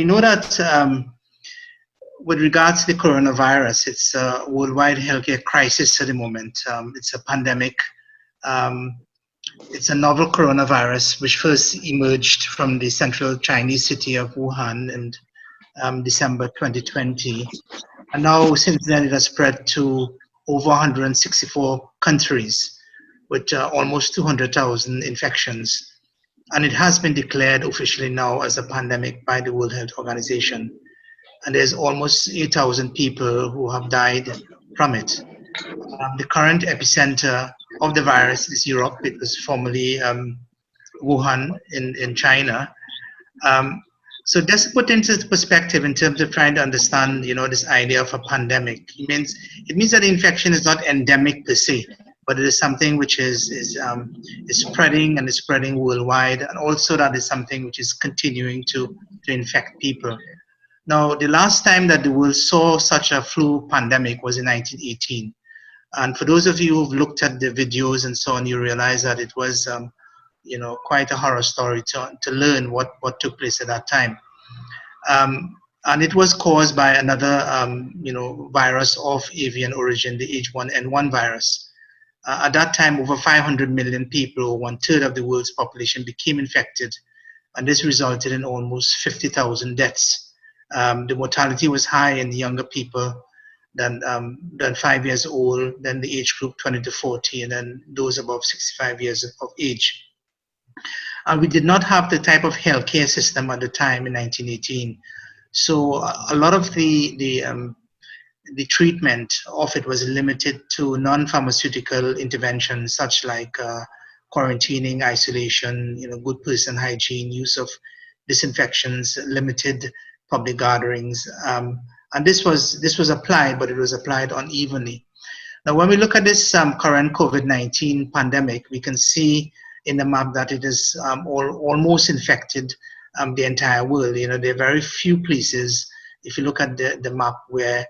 we know that with regards to the coronavirus, it's a worldwide healthcare crisis at the moment. It's a pandemic. It's a novel coronavirus which first emerged from the central Chinese city of Wuhan in December 2020. And now, since then, it has spread to over 164 countries with almost 200,000 infections. And it has been declared officially now as a pandemic by the World Health Organization. And there's almost 8,000 people who have died from it. The current epicenter of the virus is Europe. It was formerly Wuhan in China. So just to put into perspective in terms of trying to understand, this idea of a pandemic, it means that the infection is not endemic per se, but it is something which is spreading and is spreading worldwide, and also that is something which is continuing to infect people. Now, the last time that the world saw such a flu pandemic was in 1918. And for those of you who've looked at the videos and so on, you realize that it was quite a horror story to learn what took place at that time. And it was caused by another, virus of avian origin, the H1N1 virus. At that time, over 500 million people, or 1/3 of the world's population, became infected. And this resulted in almost 50,000 deaths. The mortality was high in the younger people than 5 years old, then the age group 20 to 40, and then those above 65 years of age. And we did not have the type of healthcare system at the time in 1918. So a lot of the treatment of it was limited to non-pharmaceutical interventions, such like quarantining, isolation, good person hygiene, use of disinfections, limited public gatherings. And this was applied, but it was applied unevenly. Now, when we look at this current COVID-19 pandemic, we can see in the map that it is almost infected the entire world. There are very few places, if you look at the map, where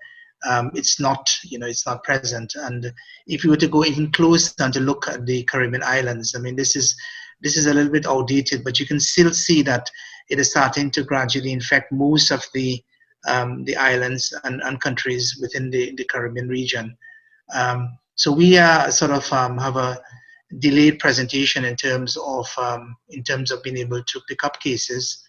it's not present. And if you were to go even closer and to look at the Caribbean islands, this is a little bit outdated, but you can still see that it is starting to gradually infect most of the islands and countries within the Caribbean region. So we sort of have a delayed presentation in terms of being able to pick up cases,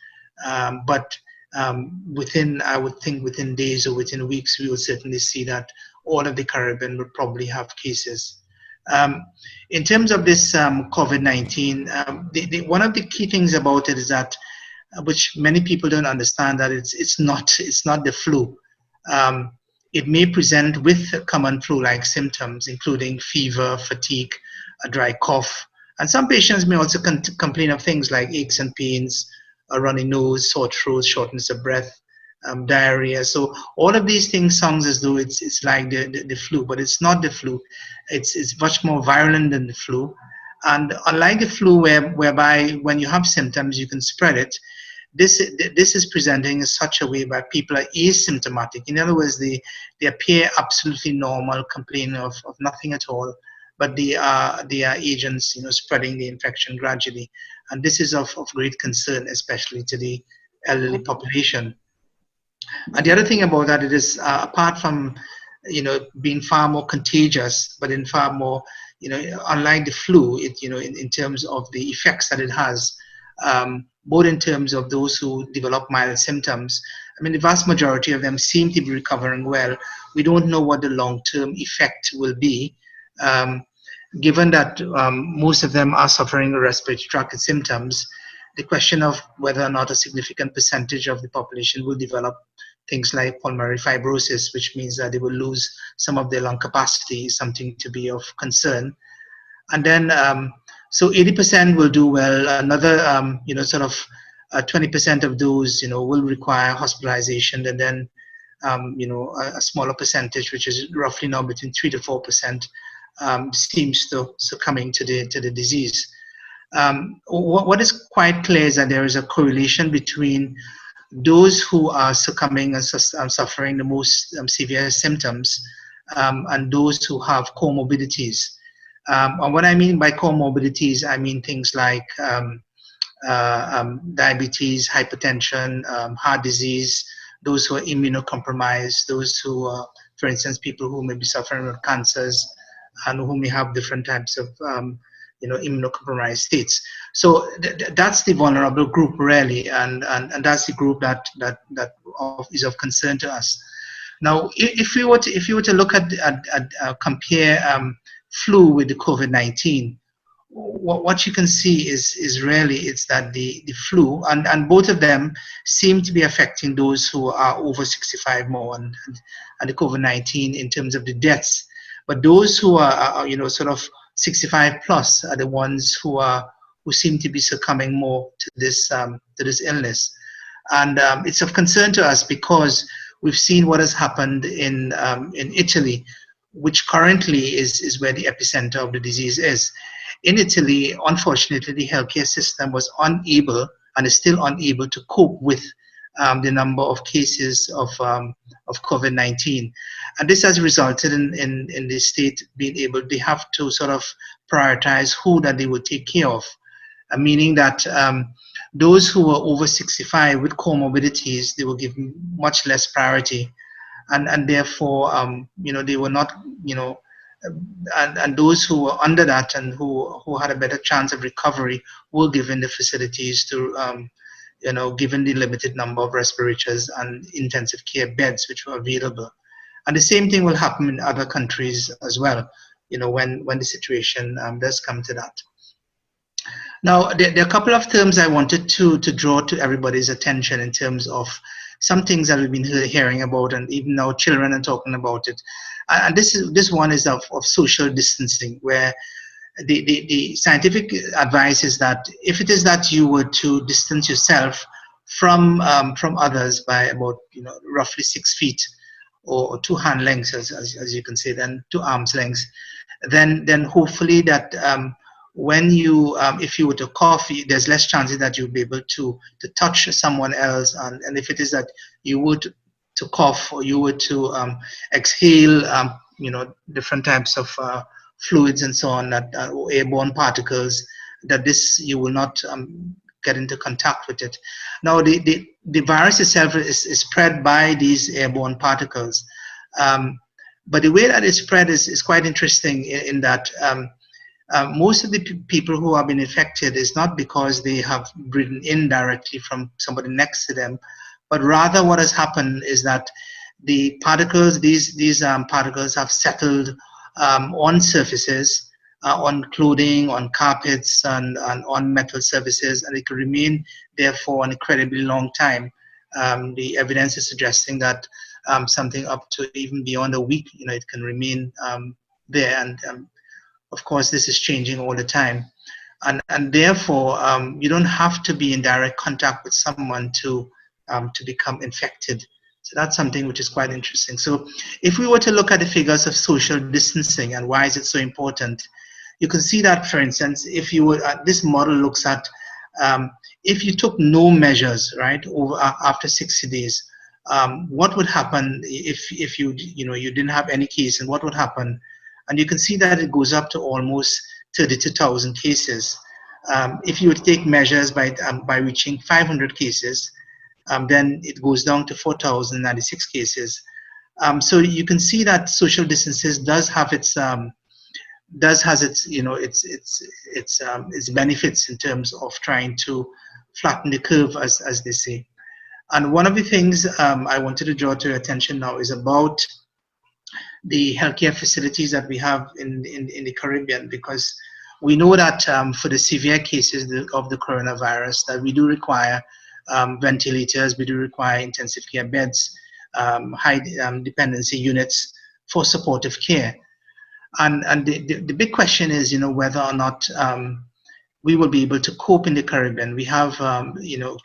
but I would think within days or within weeks, we will certainly see that all of the Caribbean would probably have cases. In terms of this COVID-19, one of the key things about it is that, which many people don't understand, that it's not the flu. It may present with common flu-like symptoms, including fever, fatigue, a dry cough, and some patients may also complain of things like aches and pains, a runny nose, sore throat, shortness of breath, diarrhea. So all of these things sounds as though it's like the flu, but it's not the flu. It's much more virulent than the flu. And unlike the flu, whereby when you have symptoms you can spread it, this is presenting in such a way where people are asymptomatic. In other words, they appear absolutely normal, complaining of nothing at all, but they are agents, spreading the infection gradually. And this is of great concern, especially to the elderly population. And the other thing about that, it is apart from, being far more contagious, but in far more, unlike the flu, in terms of the effects that it has, both in terms of those who develop mild symptoms. The vast majority of them seem to be recovering well. We don't know what the long-term effect will be, given that most of them are suffering respiratory tract symptoms. The question of whether or not a significant percentage of the population will develop things like pulmonary fibrosis, which means that they will lose some of their lung capacity, is something to be of concern. And then, so 80% will do well. Another, sort of 20% of those, will require hospitalization, and then, a smaller percentage, which is roughly now between 3 to 4%, seems to succumbing to the disease. What is quite clear is that there is a correlation between those who are succumbing and suffering the most severe symptoms and those who have comorbidities. And what I mean by comorbidities, I mean things like diabetes, hypertension, heart disease, those who are immunocompromised, those who are, for instance, people who may be suffering with cancers and who may have different types of immunocompromised states. So that's the vulnerable group really, and that's the group that is of concern to us. Now, if you were to look at compare flu with the COVID-19, what you can see is really it's that the flu and both of them seem to be affecting those who are over 65 more, and the COVID-19 in terms of the deaths. But those who are sort of 65 plus are the ones who seem to be succumbing more to this illness. And it's of concern to us because we've seen what has happened in Italy, which currently is where the epicenter of the disease is. In Italy, unfortunately, the healthcare system was unable and is still unable to cope with the number of cases of COVID-19. And this has resulted in the state being able, they have to sort of prioritize who that they will take care of, meaning that those who are over 65 with comorbidities, they will give much less priority. And therefore, they were not, and those who were under that and who had a better chance of recovery were given the facilities to, given the limited number of respirators and intensive care beds which were available. And the same thing will happen in other countries as well, when the situation does come to that. Now, there are a couple of terms I wanted to draw to everybody's attention in terms of some things that we've been hearing about, and even now children are talking about it. And this one is of social distancing, where the scientific advice is that if it is that you were to distance yourself from others by about roughly 6 feet or 2 hand lengths, as you can say, then 2 arms lengths, then hopefully that when you if you were to cough, there's less chances that you'll be able to touch someone else, and if it is that you would to cough or you were to exhale different types of fluids and so on, that airborne particles, that this you will not get into contact with it. Now the virus itself is spread by these airborne particles, but the way that it's spread is quite interesting in that most of the people who have been infected is not because they have breathed in directly from somebody next to them, but rather what has happened is that the particles, these particles have settled on surfaces, on clothing, on carpets, and on metal surfaces, and it can remain there for an incredibly long time. The evidence is suggesting that something up to even beyond a week, it can remain there, and of course this is changing all the time, and therefore you don't have to be in direct contact with someone to become infected. So that's something which is quite interesting. So if we were to look at the figures of social distancing and why is it so important, you can see that, for instance, if you were, this model looks at if you took no measures, right, over after 60 days, what would happen if you didn't have any case, and what would happen? And you can see that it goes up to almost 32,000 cases. If you would take measures by reaching 500 cases, then it goes down to 4,096 cases. So you can see that social distances does have its its benefits in terms of trying to flatten the curve, as they say. And one of the things I wanted to draw to your attention now is about the healthcare facilities that we have in the Caribbean, because we know that for the severe cases of the coronavirus, that we do require ventilators, we do require intensive care beds, high dependency units for supportive care. And the big question is, whether or not we will be able to cope in the Caribbean. We have,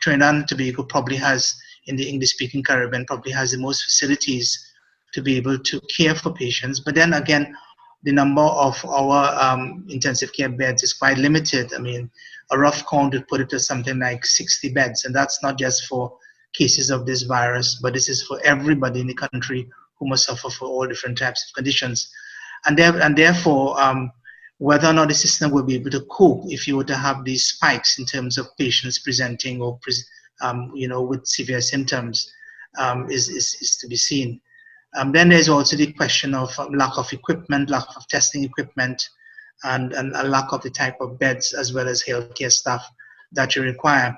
Trinidad and Tobago probably has, in the English-speaking Caribbean, probably has the most facilities to be able to care for patients. But then again, the number of our intensive care beds is quite limited. I mean, a rough count would put it to something like 60 beds, and that's not just for cases of this virus, but this is for everybody in the country who must suffer for all different types of conditions. And therefore, whether or not the system will be able to cope if you were to have these spikes in terms of patients presenting or with severe symptoms, is to be seen. Then there's also the question of lack of equipment, lack of testing equipment, and a lack of the type of beds as well as healthcare staff that you require.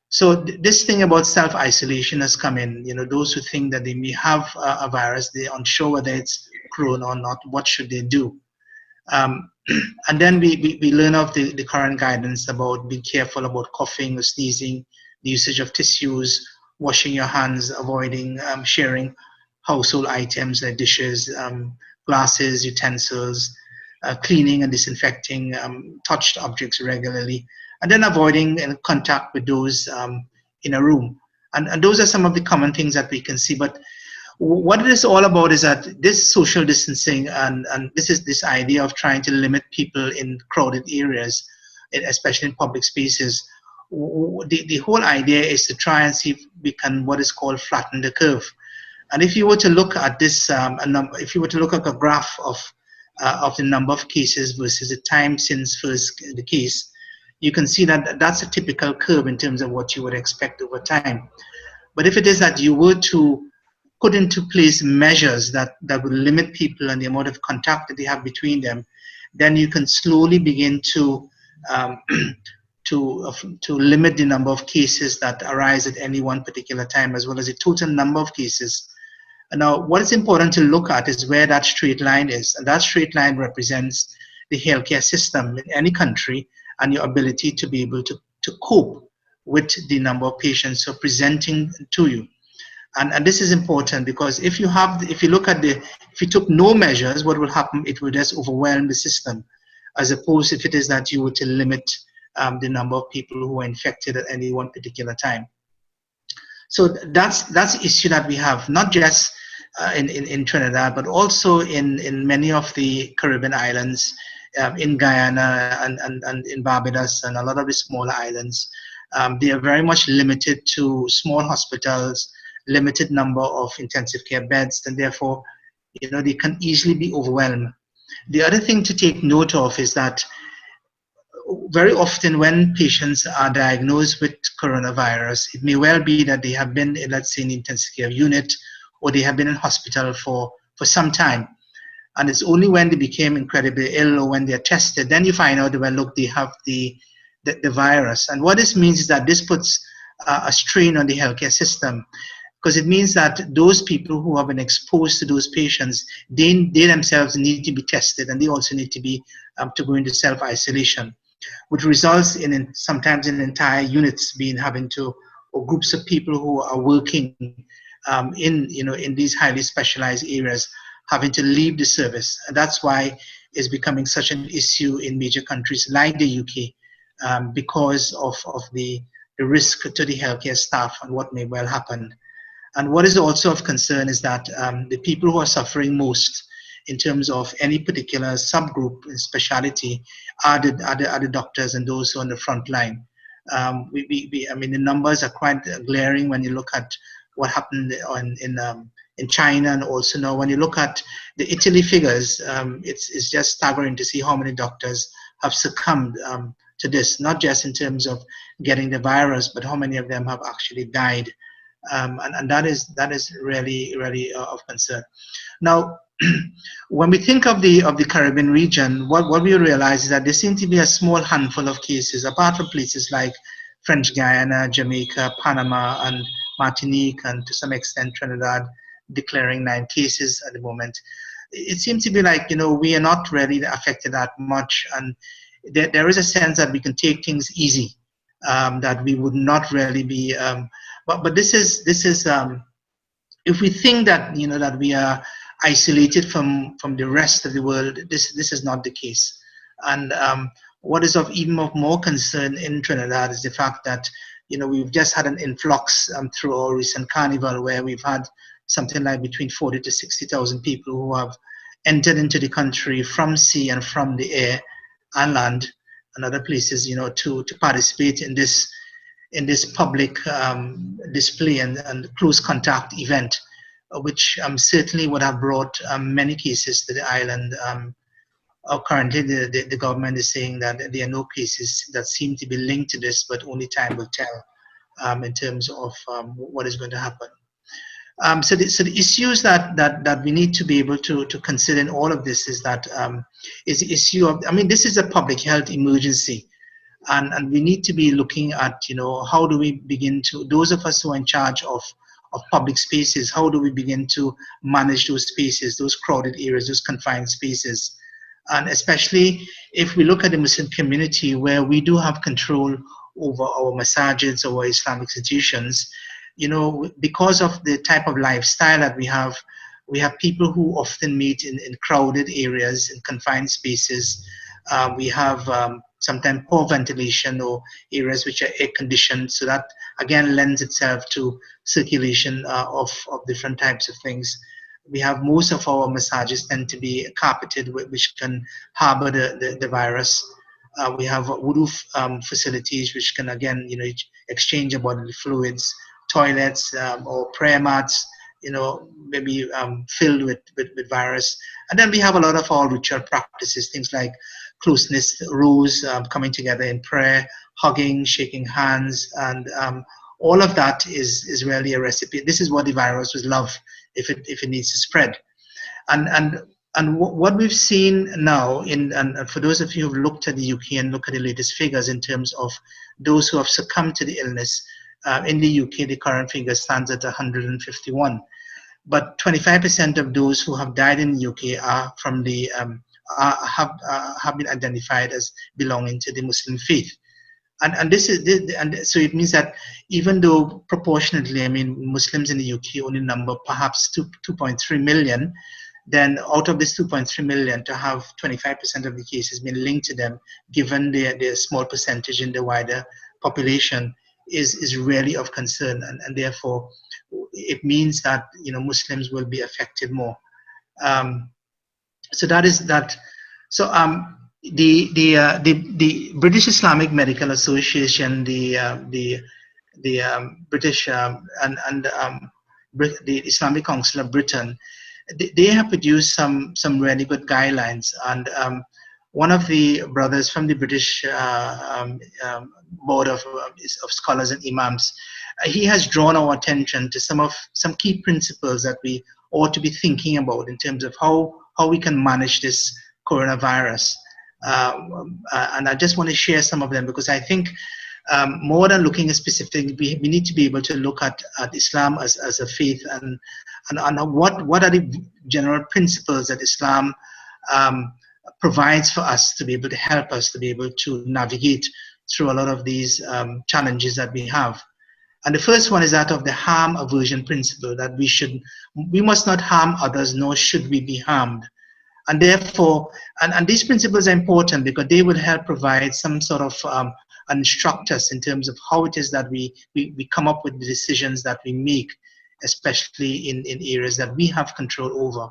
So this thing about self-isolation has come in. Those who think that they may have a virus, they're unsure whether it's corona or not, what should they do? And then we learn of the current guidance about being careful about coughing or sneezing, the usage of tissues, washing your hands, avoiding sharing household items like dishes, glasses, utensils, cleaning and disinfecting touched objects regularly, and then avoiding contact with those in a room. And those are some of the common things that we can see. But what it is all about is that this social distancing and this idea of trying to limit people in crowded areas, especially in public spaces. The whole idea is to try and see if we can what is called flatten the curve. And if you were to look at this, if you were to look at a graph of the number of cases versus the time since first the case, you can see that that's a typical curve in terms of what you would expect over time. But if it is that you were to put into place measures that would limit people and the amount of contact that they have between them, then you can slowly begin to limit the number of cases that arise at any one particular time, as well as the total number of cases. And now, what is important to look at is where that straight line is, and that straight line represents the healthcare system in any country and your ability to be able to cope with the number of patients who are presenting to you. And this is important because if you took no measures, what will happen? It will just overwhelm the system, as opposed if it is that you were to limit the number of people who are infected at any one particular time. So that's the issue that we have, not just in Trinidad, but also in many of the Caribbean islands, in Guyana and in Barbados and a lot of the smaller islands. They are very much limited to small hospitals, limited number of intensive care beds, and therefore, they can easily be overwhelmed. The other thing to take note of is that very often when patients are diagnosed with coronavirus, it may well be that they have been, let's say, in the intensive care unit, or they have been in hospital for some time. And it's only when they became incredibly ill or when they're tested, then you find out, well, look, they have the virus. And what this means is that this puts a strain on the healthcare system, because it means that those people who have been exposed to those patients, they themselves need to be tested, and they also need to be to go into self-isolation, which results in sometimes in entire units or groups of people who are working in these highly specialized areas having to leave the service. And that's why it's becoming such an issue in major countries like the UK, because of the risk to the healthcare staff and what may well happen. And what is also of concern is that the people who are suffering most in terms of any particular subgroup and speciality are the doctors and those who are on the front line. I mean, the numbers are quite glaring when you look at what happened in China, and also now when you look at the Italy figures, it's just staggering to see how many doctors have succumbed to this, not just in terms of getting the virus, but how many of them have actually died. And that is really, really of concern. Now, when we think of the Caribbean region, what we realize is that there seem to be a small handful of cases, apart from places like French Guiana, Jamaica, Panama, and Martinique, and to some extent Trinidad, declaring 9 cases at the moment. It seems to be like, we are not really affected that much, and there is a sense that we can take things easy, that we would not really be. But this is if we think that that we are isolated from the rest of the world, this is not the case. And what is of even more concern in Trinidad is the fact that we've just had an influx through our recent carnival, where we've had something like between 40 to 60,000 people who have entered into the country from sea and from the air and land and other places, to participate in this public display and close contact event, which certainly would have brought many cases to the island currently the government is saying that there are no cases that seem to be linked to this, but only time will tell in terms of what is going to happen. So the issues that we need to be able to consider in all of this is that is the issue of, I mean, this is a public health emergency, and we need to be looking at, how do we begin to, those of us who are in charge of public spaces, how do we begin to manage those spaces, those crowded areas, those confined spaces. And especially if we look at the Muslim community, where we do have control over our masajids, our Islamic institutions, because of the type of lifestyle that we have people who often meet in crowded areas, in confined spaces. We have sometimes poor ventilation, or areas which are air conditioned, so that again lends itself to circulation of different types of things. We have most of our massages tend to be carpeted, which can harbor the virus. We have wudu facilities, which can again, exchange your bodily fluids, toilets or prayer mats, maybe filled with virus. And then we have a lot of our ritual practices, things like closeness rows, coming together in prayer, hugging, shaking hands, and all of that is really a recipe. This is what the virus would love if it needs to spread. And what we've seen now, and for those of you who've looked at the UK and look at the latest figures in terms of those who have succumbed to the illness, in the UK, the current figure stands at 151. But 25% of those who have died in the UK are from the have been identified as belonging to the Muslim faith. And this is, and so it means that even though proportionately, I mean, Muslims in the UK only number perhaps 2.3 million, then out of this 2.3 million, to have 25% of the cases being linked to them, given their small percentage in the wider population, is really of concern, and therefore it means that Muslims will be affected more. So that is that. So the British Islamic Medical Association, the British and the Islamic Council of Britain, they have produced some really good guidelines. And one of the brothers from the British Board of Scholars and Imams, he has drawn our attention to some key principles that we ought to be thinking about in terms of how we can manage this coronavirus. And I just want to share some of them, because I think more than looking at specific, we need to be able to look at Islam as a faith, and what are the general principles that Islam provides for us to be able to help us to be able to navigate through a lot of these challenges that we have. And the first one is that of the harm aversion principle, that we must not harm others, nor should we be harmed. And therefore, and these principles are important because they will help provide some sort of instruct us in terms of how it is that we come up with the decisions that we make, especially in areas that we have control over.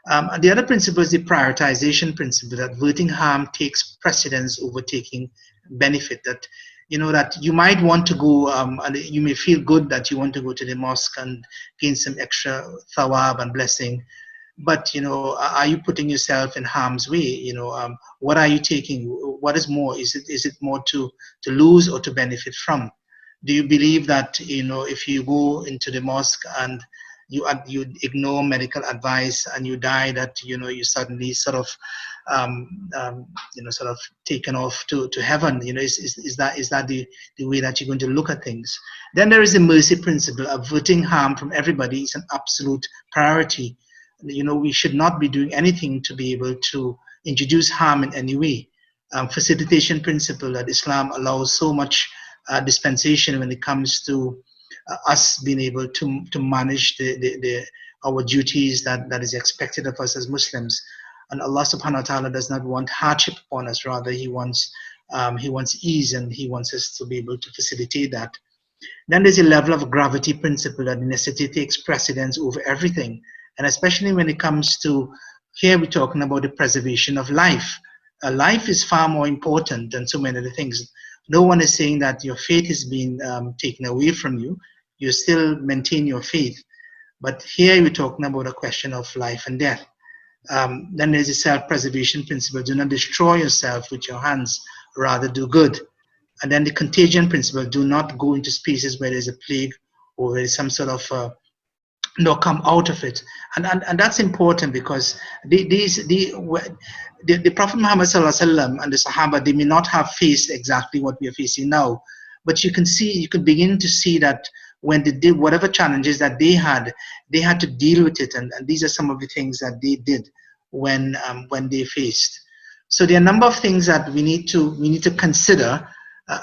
And the other principle is the prioritization principle, that averting harm takes precedence over taking benefit. That that you might want to go, and you may feel good that you want to go to the mosque and gain some extra thawab and blessing, but are you putting yourself in harm's way? What are you taking? What is more? Is it more to lose or to benefit from? Do you believe that if you go into the mosque and you ignore medical advice and you die, that you suddenly sort of sort of taken off to heaven? Is that the way that you're going to look at things? Then there is the mercy principle. Averting harm from everybody is an absolute priority. We should not be doing anything to be able to introduce harm in any way. Facilitation principle, that Islam allows so much dispensation when it comes to us being able to manage our duties that is expected of us as Muslims. And Allah subhanahu wa ta'ala does not want hardship upon us, rather he wants ease, and he wants us to be able to facilitate that. Then there's a level of gravity principle, that necessity takes precedence over everything. And especially when it comes to, here we're talking about the preservation of life. Life is far more important than so many other things. No one is saying that your faith is being taken away from you. You still maintain your faith. But here we're talking about a question of life and death. Then there's the self-preservation principle. Do not destroy yourself with your hands, rather do good. And then the contagion principle. Do not go into spaces where there's a plague or there's some sort of come out of it. And that's important because the Prophet Muhammad Sallallahu Alaihi Wasallam and the Sahaba, they may not have faced exactly what we are facing now, but you could begin to see that when they did whatever challenges that they had to deal with it, and these are some of the things that they did when they faced. So there are a number of things that we need to consider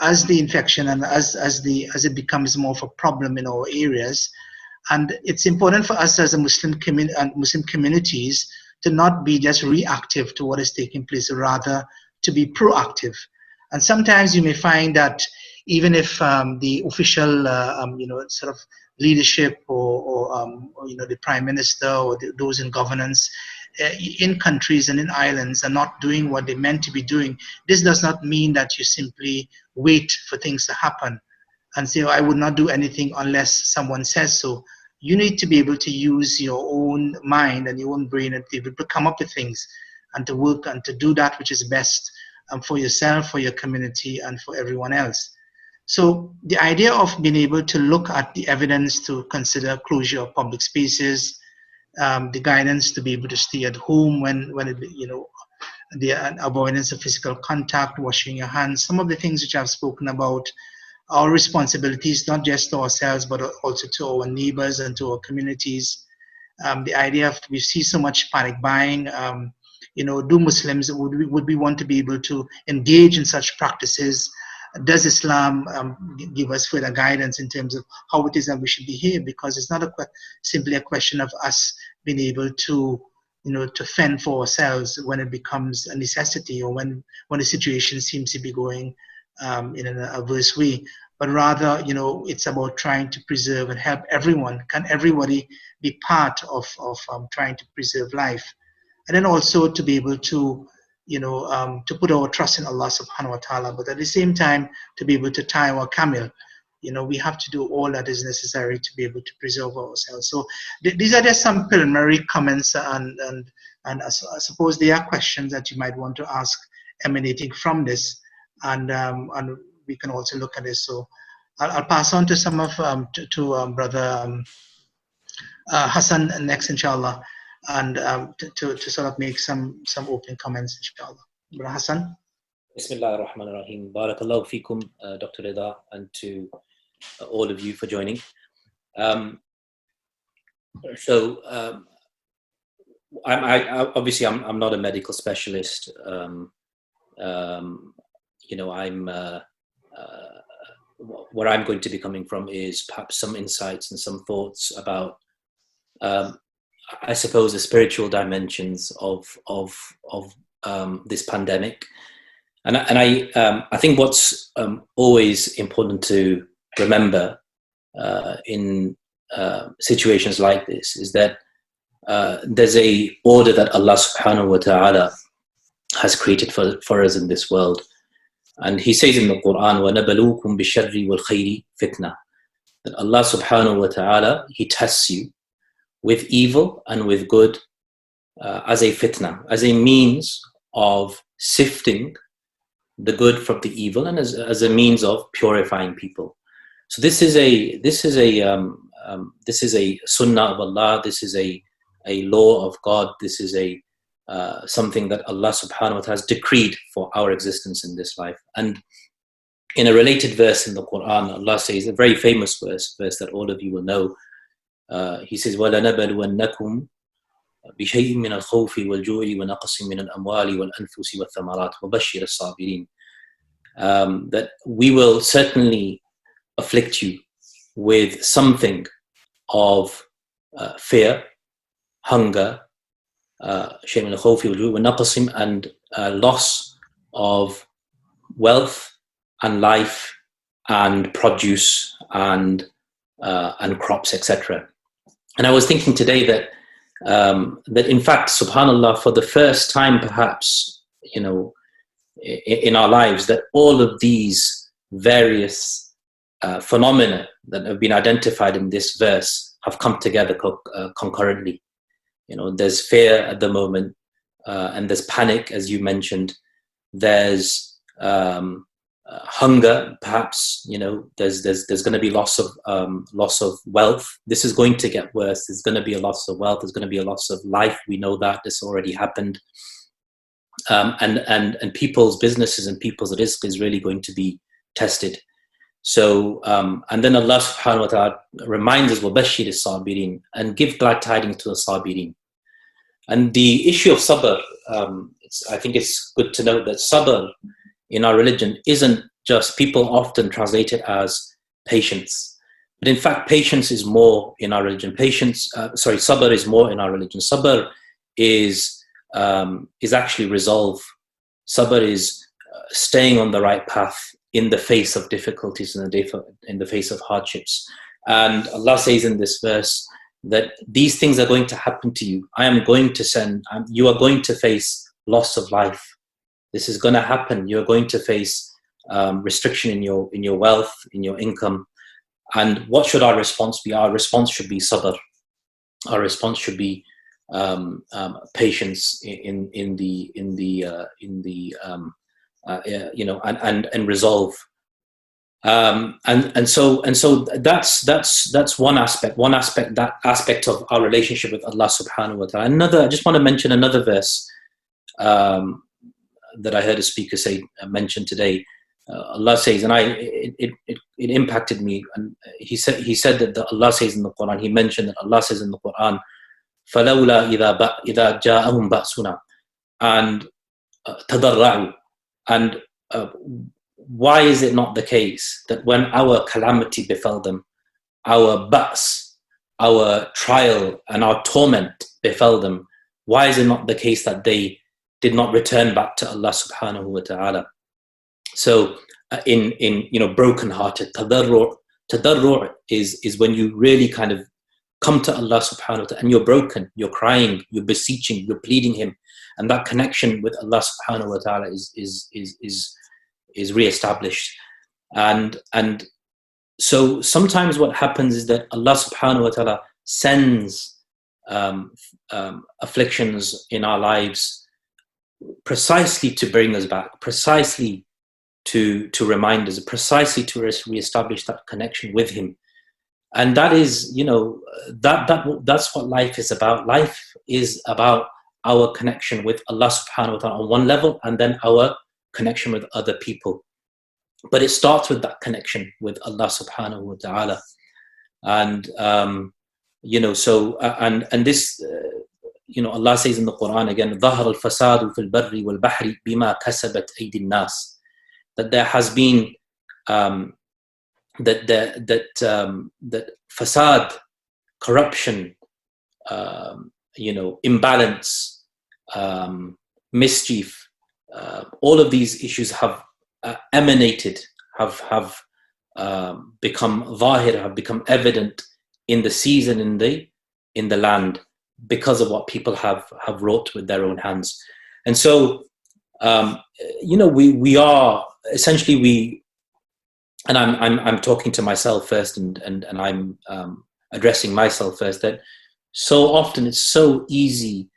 as the infection and as it becomes more of a problem in our areas. And it's important for us as a Muslim communities to not be just reactive to what is taking place, rather to be proactive. And sometimes you may find that even if the official, sort of leadership or the prime minister or those in governance in countries and in islands are not doing what they meant to be doing, this does not mean that you simply wait for things to happen and say, oh, I would not do anything unless someone says so. You need to be able to use your own mind and your own brain and be able to come up with things and to work and to do that which is best for yourself, for your community, and for everyone else. So the idea of being able to look at the evidence to consider closure of public spaces, the guidance to be able to stay at home when the avoidance of physical contact, washing your hands, some of the things which I've spoken about, our responsibilities, not just to ourselves, but also to our neighbors and to our communities. The idea of we see so much panic buying. Do Muslims, would we want to be able to engage in such practices? Does Islam give us further guidance in terms of how it is that we should behave? Because it's not simply a question of us being able to fend for ourselves when it becomes a necessity or when the situation seems to be going in an adverse way, but rather, it's about trying to preserve and help everyone. Can everybody be part of trying to preserve life? And then also to be able to, to put our trust in Allah subhanahu wa ta'ala, but at the same time, to be able to tie our camel. We have to do all that is necessary to be able to preserve ourselves. So these are just some preliminary comments, and I suppose there are questions that you might want to ask emanating from this. And we can also look at this. So I'll pass on to some of to Brother Hassan next, inshallah, and to sort of make some opening comments, inshallah. Brother Hassan. Bismillah ar-Rahman ar-Rahim. Barakallahu fikum, Dr. Rida, and to all of you for joining. I'm obviously not a medical specialist. Where I'm going to be coming from is perhaps some insights and some thoughts about, I suppose, the spiritual dimensions of this pandemic, and I think what's always important to remember in situations like this is that there's a order that Allah subhanahu wa ta'ala has created for us in this world. And he says in the Quran, وَنَبَلُوكُمْ بِالشَّرِّ وَالْخَيْرِ فِتْنَةً, that Allah subhanahu wa ta'ala, he tests you with evil and with good as a fitna, as a means of sifting the good from the evil and as a means of purifying people. So this is a sunnah of Allah. This is a law of God. This is something that Allah subhanahu wa ta'ala has decreed for our existence in this life. And in a related verse in the Quran, Allah says, a very famous verse that all of you will know. He says, وَلَنَبَلُوَنَّكُمْ بِشَيْءٍ مِّنَ الْخَوْفِ وَالْجُوعِ وَنَقْصٍ مِّنَ الْأَمْوَالِ وَالْأَنفُسِ وَالثَّمَرَاتِ وَبَشِّرِ الصَّابِرِينَ. That we will certainly afflict you with something of fear, hunger, and loss of wealth and life and produce and crops, etc. And I was thinking today that in fact, subhanallah, for the first time perhaps, in our lives, that all of these various phenomena that have been identified in this verse have come together concurrently. There's fear at the moment, and there's panic, as you mentioned. There's hunger, perhaps. There's going to be loss of wealth. This is going to get worse. There's going to be a loss of wealth. There's going to be a loss of life. We know that this already happened. And people's businesses and people's rizq is really going to be tested. So, and then Allah subhanahu wa ta'ala reminds us, وَبَشِّرِ الصَّابِرِينَ, and give glad tidings to the sabirin. And the issue of sabr, I think it's good to note that sabr in our religion isn't just, people often translate it as patience. But in fact, patience is more in our religion. Sabr is more in our religion. Sabr is actually resolve. Sabr is staying on the right path in the face of difficulties, in the face of hardships. And Allah says in this verse that these things are going to happen to you. You are going to face loss of life. This is going to happen. You're going to face restriction in your wealth, in your income. And what should our response be? Our response should be sabr. Our response should be patience and resolve. And so that's one aspect. That aspect of our relationship with Allah subhanahu wa ta'ala. I just want to mention another verse that I heard a speaker mention today. Allah says, and it impacted me. And he said that Allah says in the Quran. He mentioned that Allah says in the Quran, فَلَوْلَا إِذَا جَاءَهُمْ بَأْسُنَا, and تَضَرَّعُوا. And why is it not the case that when our calamity befell them, our ba's, our trial and our torment befell them, why is it not the case that they did not return back to Allah subhanahu wa ta'ala? So in broken-hearted, tadarru' is when you really kind of come to Allah subhanahu wa ta'ala and you're broken, you're crying, you're beseeching, you're pleading Him, and that connection with Allah subhanahu wa ta'ala is re-established. And so sometimes what happens is that Allah subhanahu wa ta'ala sends afflictions in our lives precisely to bring us back, precisely to remind us, precisely to re-establish that connection with Him. And that is, that's what life is about. Life is about our connection with Allah subhanahu wa ta'ala on one level, and then our connection with other people. But it starts with that connection with Allah subhanahu wa ta'ala. And, and this, Allah says in the Quran again, ظَهَرَ الْفَسَادُ فِي الْبَرِّ وَالْبَحْرِ بِمَا كَسَبَتْ أَيْدِي النَّاسِ. That there has been, that fasad, corruption, imbalance, mischief, all of these issues have emanated, have become zahir, have become evident in the seas and in the land because of what people have wrought with their own hands. And so, we are essentially and I'm talking to myself first, and I'm addressing myself first, that so often it's so easy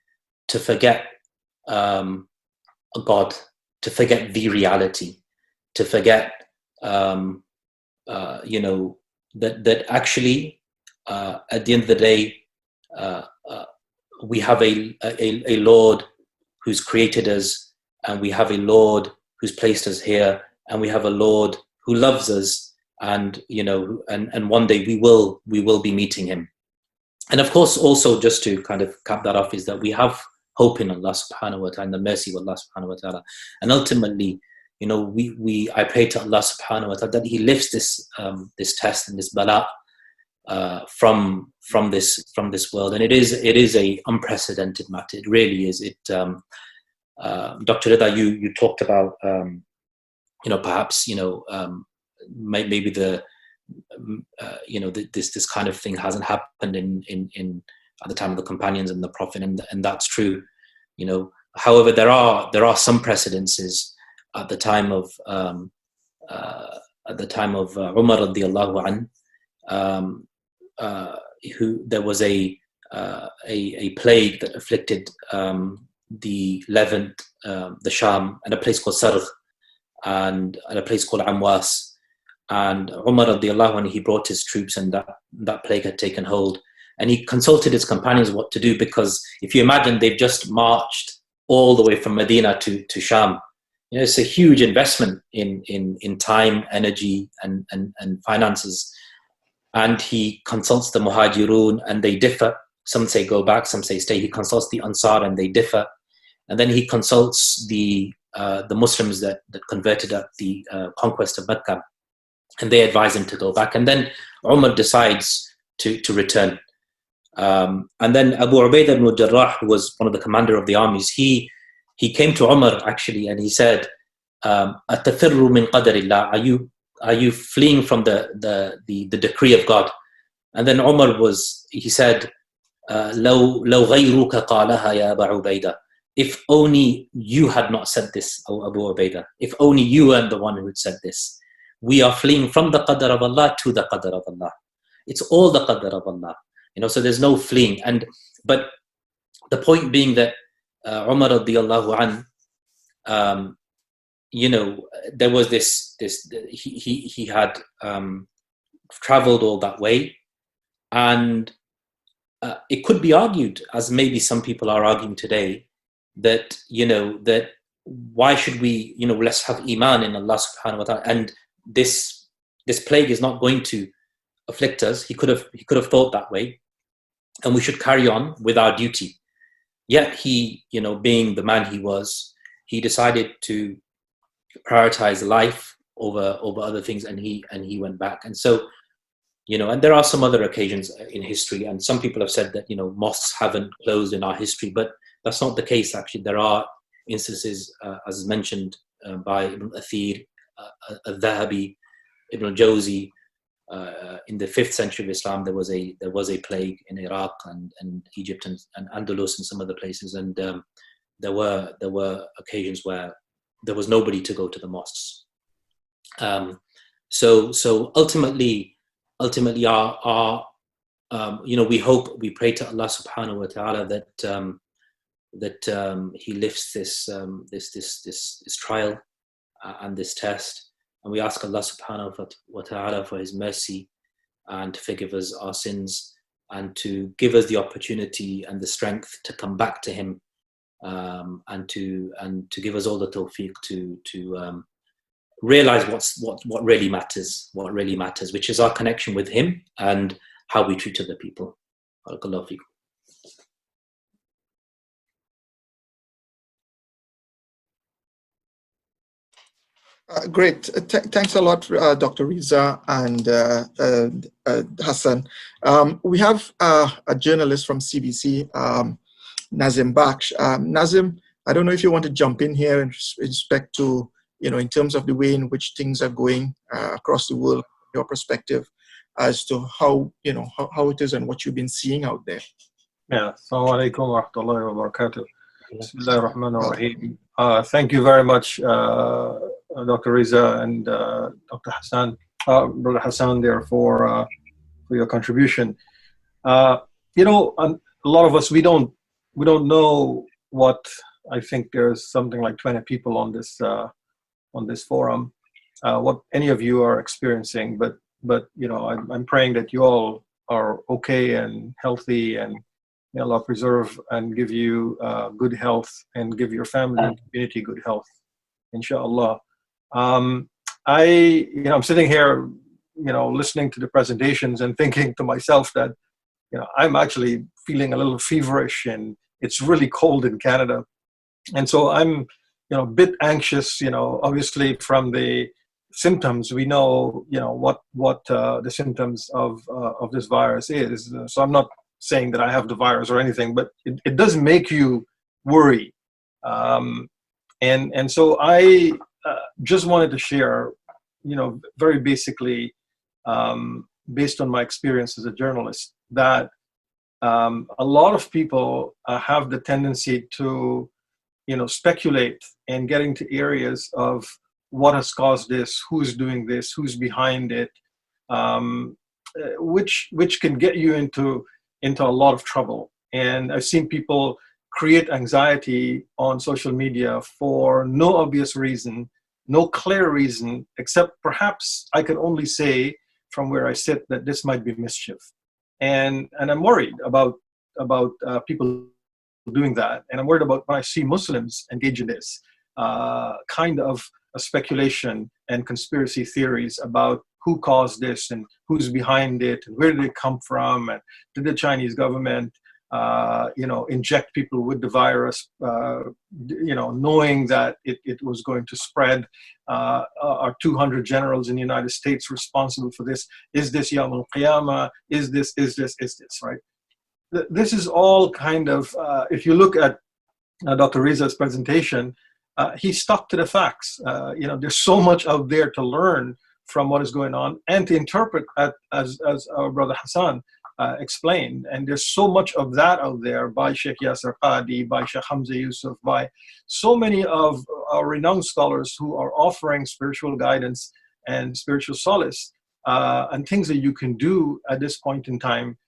to forget God, to forget the reality, to forget that actually at the end of the day we have a Lord who's created us, and we have a Lord who's placed us here, and we have a Lord who loves us, and and one day we will be meeting Him. And of course, also just to kind of cap that off, is that we have hope in Allah subhanahu wa ta'ala, and the mercy of Allah subhanahu wa ta'ala. And ultimately, I pray to Allah subhanahu wa ta'ala that He lifts this test and this bala from this world. And it is a unprecedented matter. It really is. Dr. Rida, you talked about perhaps maybe this kind of thing hasn't happened in at the time of the companions and the Prophet, and that's true. However, there are some precedences at the time of Umar radiallahu an, who there was a a plague that afflicted the Levant, the Sham, and a place called Sargh, and a place called Amwas. And Umar radiallahu anhu, he brought his troops, and that plague had taken hold. And he consulted his companions what to do, because if you imagine, they've just marched all the way from Medina to Sham. You know, it's a huge investment in time, energy, and finances. And he consults the Muhajirun, and they differ. Some say go back, some say stay. He consults the Ansar, and they differ. And then he consults the Muslims that converted at the conquest of Mecca, and they advise him to go back. And then Umar decides to return. And then Abu Ubaidah ibn Jarrah, who was one of the commander of the armies, he came to Umar actually, and he said, "Atafirru min qadarillah? Are you fleeing from the decree of God?" And then Umar he said, "Law ghayruka qalaha ya Abu Ubaidah." If only you had not said this, O Abu Ubaidah. If only you weren't the one who had said this. We are fleeing from the qadar of Allah to the qadar of Allah. It's all the qadar of Allah. You know, so there's no fleeing. But the point being that Umar radiallahu anh, you know, there was this he had traveled all that way, and it could be argued, as maybe some people are arguing today, that, you know, that why should we, you know, let's have iman in Allah subhanahu wa ta'ala, and this plague is not going to afflict us. He could have thought that way, and we should carry on with our duty. Yet he, you know, being the man he was, he decided to prioritize life over other things, and he went back. And so, you know, and there are some other occasions in history, and some people have said that, you know, mosques haven't closed in our history, but that's not the case. Actually, there are instances, as mentioned by Ibn Athir, Al-Dhahabi, Ibn al-Jawzi. In the 5th century of Islam, there was a plague in Iraq and Egypt and Andalus and some other places, and there were occasions where there was nobody to go to the mosques. So ultimately, our you know, we pray to Allah subhanahu wa ta'ala that He lifts this trial and this test, and we ask Allah subhanahu wa ta'ala for His mercy and to forgive us our sins, and to give us the opportunity and the strength to come back to Him, and to give us all the tawfiq to realize what really matters, which is our connection with Him and how we treat other people. Barakallahu feekum. Great. Thanks a lot, Dr. Riza and Hassan. We have a journalist from CBC, Nazim Baksh. Nazim, I don't know if you want to jump in here in respect to, you know, in terms of the way in which things are going across the world, your perspective as to how, you know, how it is and what you've been seeing out there. Yeah. Assalamu alaikum wa rahmatullahi wa barakatuh. Bismillahir Rahmanir Rahim. Thank you very much, Dr. Riza and Dr. Hassan, Brother Hassan, there for your contribution. You know, a lot of us, we don't know what, I think there's something like 20 people on this forum, what any of you are experiencing, but you know, I'm praying that you all are okay and healthy, and may Allah preserve and give you good health, and give your family and community good health, inshallah. I'm sitting here, you know, listening to the presentations and thinking to myself that, you know, I'm actually feeling a little feverish, and it's really cold in Canada. And so I'm, you know, a bit anxious, you know, obviously from the symptoms, we know, you know, what the symptoms of this virus is. So I'm not saying that I have the virus or anything, but it does make you worry. And so I just wanted to share, you know, very basically, based on my experience as a journalist, that a lot of people have the tendency to, you know, speculate and get into areas of what has caused this, who's doing this, who's behind it, which can get you into into a lot of trouble. And I've seen people create anxiety on social media for no obvious reason, no clear reason, except perhaps I can only say from where I sit that this might be mischief. And I'm worried about people doing that. And I'm worried about when I see Muslims engage in this kind of a speculation and conspiracy theories about who caused this and who's behind it and where did it come from, and did the Chinese government inject people with the virus, knowing that it was going to spread. Are 200 generals in the United States responsible for this? Is this Yawm al-Qiyamah? Is this, right? This is all kind of, if you look at Dr. Riza's presentation, he stuck to the facts. There's so much out there to learn from what is going on and to interpret, as our brother Hassan explained. And there's so much of that out there by Sheikh Yasser Qadi, by Sheikh Hamza Yusuf, by so many of our renowned scholars who are offering spiritual guidance and spiritual solace and things that you can do at this point in time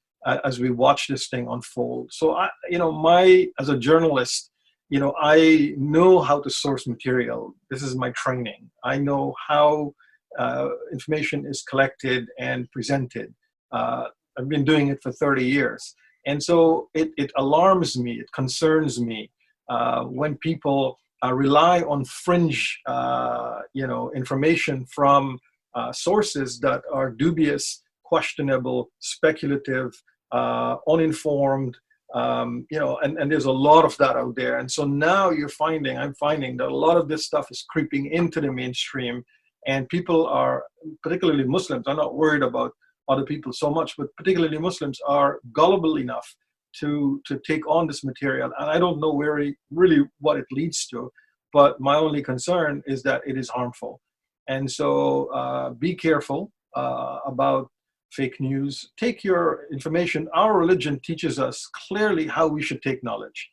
as we watch this thing unfold. So, as a journalist, I know how to source material. This is my training. I know how information is collected and presented. I've been doing it for 30 years. And so it alarms me, it concerns me when people rely on fringe, information from sources that are dubious, questionable, speculative, uninformed, and there's a lot of that out there. And so now I'm finding that a lot of this stuff is creeping into the mainstream, and people are, particularly Muslims, I'm not worried about other people so much, but particularly Muslims are gullible enough to take on this material. And I don't know really what it leads to, but my only concern is that it is harmful. And so be careful about fake news. Take your information. Our religion teaches us clearly how we should take knowledge.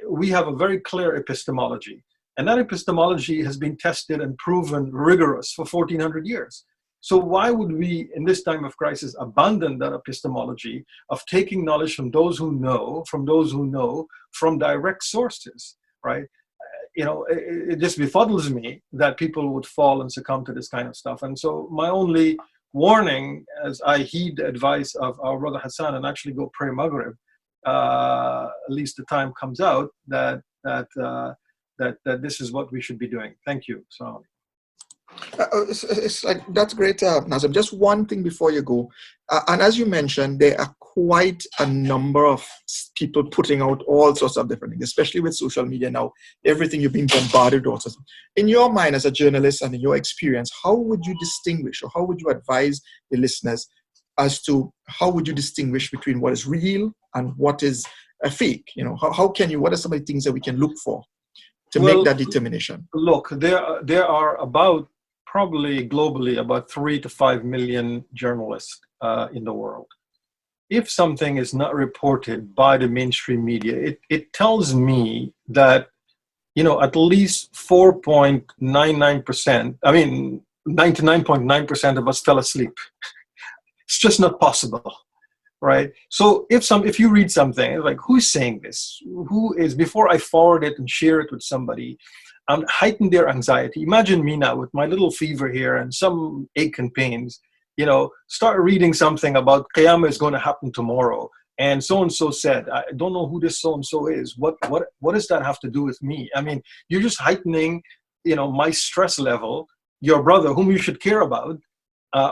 We have a very clear epistemology, and that epistemology has been tested and proven rigorous for 1400 years. So why would we, in this time of crisis, abandon that epistemology of taking knowledge from those who know, from direct sources, right? It just befuddles me that people would fall and succumb to this kind of stuff. And so my only warning, as I heed the advice of our brother Hassan and actually go pray Maghrib, at least the time comes out that this is what we should be doing. Thank you. So. It's like, that's great, Nazim. Just one thing before you go, and as you mentioned, there are quite a number of people putting out all sorts of different things, especially with social media now. Everything you're being bombarded with. In your mind as a journalist and in your experience, how would you distinguish, or how would you advise the listeners as to how would you distinguish between what is real and what is a fake? What are some of the things that we can look for to make that determination? Look, there are probably globally about 3 to 5 million journalists in the world. If something is not reported by the mainstream media, it tells me that, at least 4.99%, 99.9% of us fell asleep. It's just not possible, right? So if you read something, like, who's saying this? Before I forward it and share it with somebody, heighten their anxiety. Imagine me now with my little fever here and some ache and pains, start reading something about Qiyamah is going to happen tomorrow. And so-and-so said, I don't know who this so-and-so is. What does that have to do with me? You're just heightening, my stress level, your brother whom you should care about,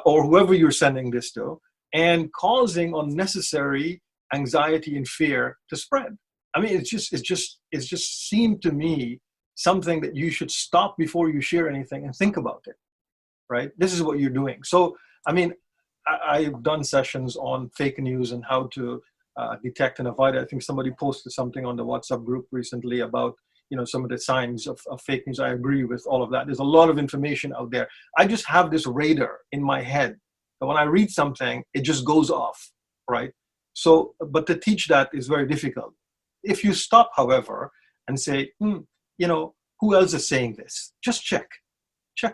or whoever you're sending this to, and causing unnecessary anxiety and fear to spread. It just seemed to me something that you should stop before you share anything and think about it, right? This is what you're doing. So, I've done sessions on fake news and how to detect and avoid it. I think somebody posted something on the WhatsApp group recently about, some of the signs of fake news. I agree with all of that. There's a lot of information out there. I just have this radar in my head that when I read something, it just goes off, right? So, but to teach that is very difficult. If you stop, however, and say, who else is saying this? Just check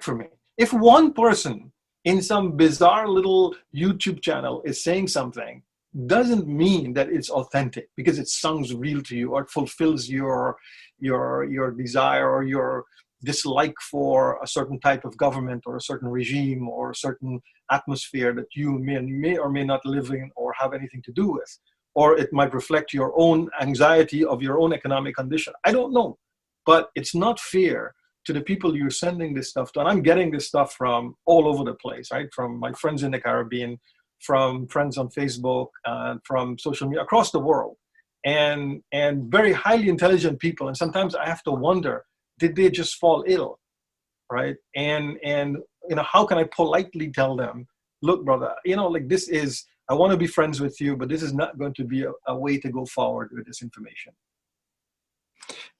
for me. If one person in some bizarre little YouTube channel is saying something, doesn't mean that it's authentic because it sounds real to you or it fulfills your desire or your dislike for a certain type of government or a certain regime or a certain atmosphere that you may or may not live in or have anything to do with. Or it might reflect your own anxiety of your own economic condition. I don't know, but it's not fair to the people you're sending this stuff to. And I'm getting this stuff from all over the place, right? From my friends in the Caribbean, from friends on Facebook, from social media across the world, and very highly intelligent people. And sometimes I have to wonder, did they just fall ill, right? And you know, how can I politely tell them, look, brother, you know, like this is, I want to be friends with you, but this is not going to be a way to go forward with this information.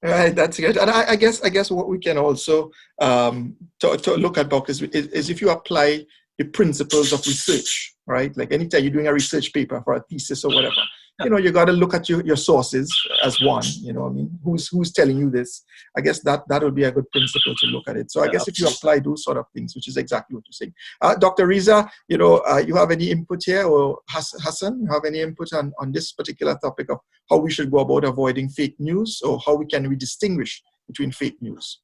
Right, that's good. And I guess what we can also to look at, Doc, is if you apply the principles of research, right? Like anytime you're doing a research paper for a thesis or whatever, you know, you got to look at your sources as one, you know, I mean, who's telling you this? I guess that would be a good principle to look at it. So I guess if you apply those sort of things, which is exactly what you're saying. Dr. Riza, you know, you have any input here, or Hassan, you have any input on this particular topic of how we should go about avoiding fake news, or how we distinguish between fake news?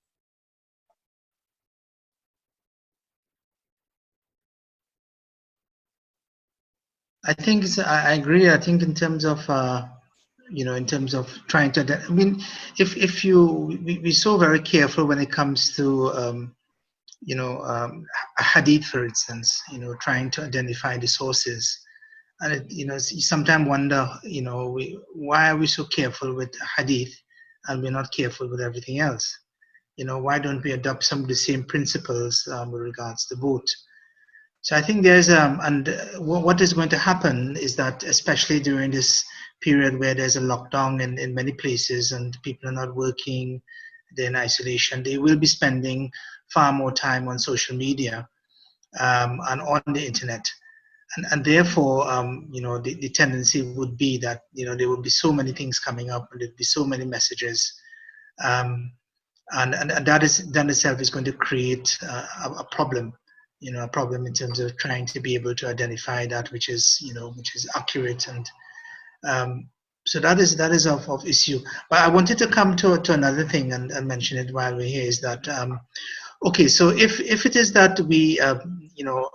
I think I agree. I think in terms of you know, in terms of trying to, I mean, if you we're so very careful when it comes to you know, a hadith, for instance, you know, trying to identify the sources, and it, you know, you sometimes wonder, you know, why are we so careful with hadith and we're not careful with everything else? You know, why don't we adopt some of the same principles with regards to both? So I think there's and what is going to happen is that, especially during this period where there's a lockdown in many places and people are not working, they're in isolation, they will be spending far more time on social media and on the internet. And therefore, you know, the tendency would be that, you know, there will be so many things coming up and there'll be so many messages. And that itself is going to create a problem, you know, a problem in terms of trying to be able to identify that which is, you know, which is accurate. And so that is of issue. But I wanted to come to another thing and mention it while we're here, is that okay, so if it is that we you know,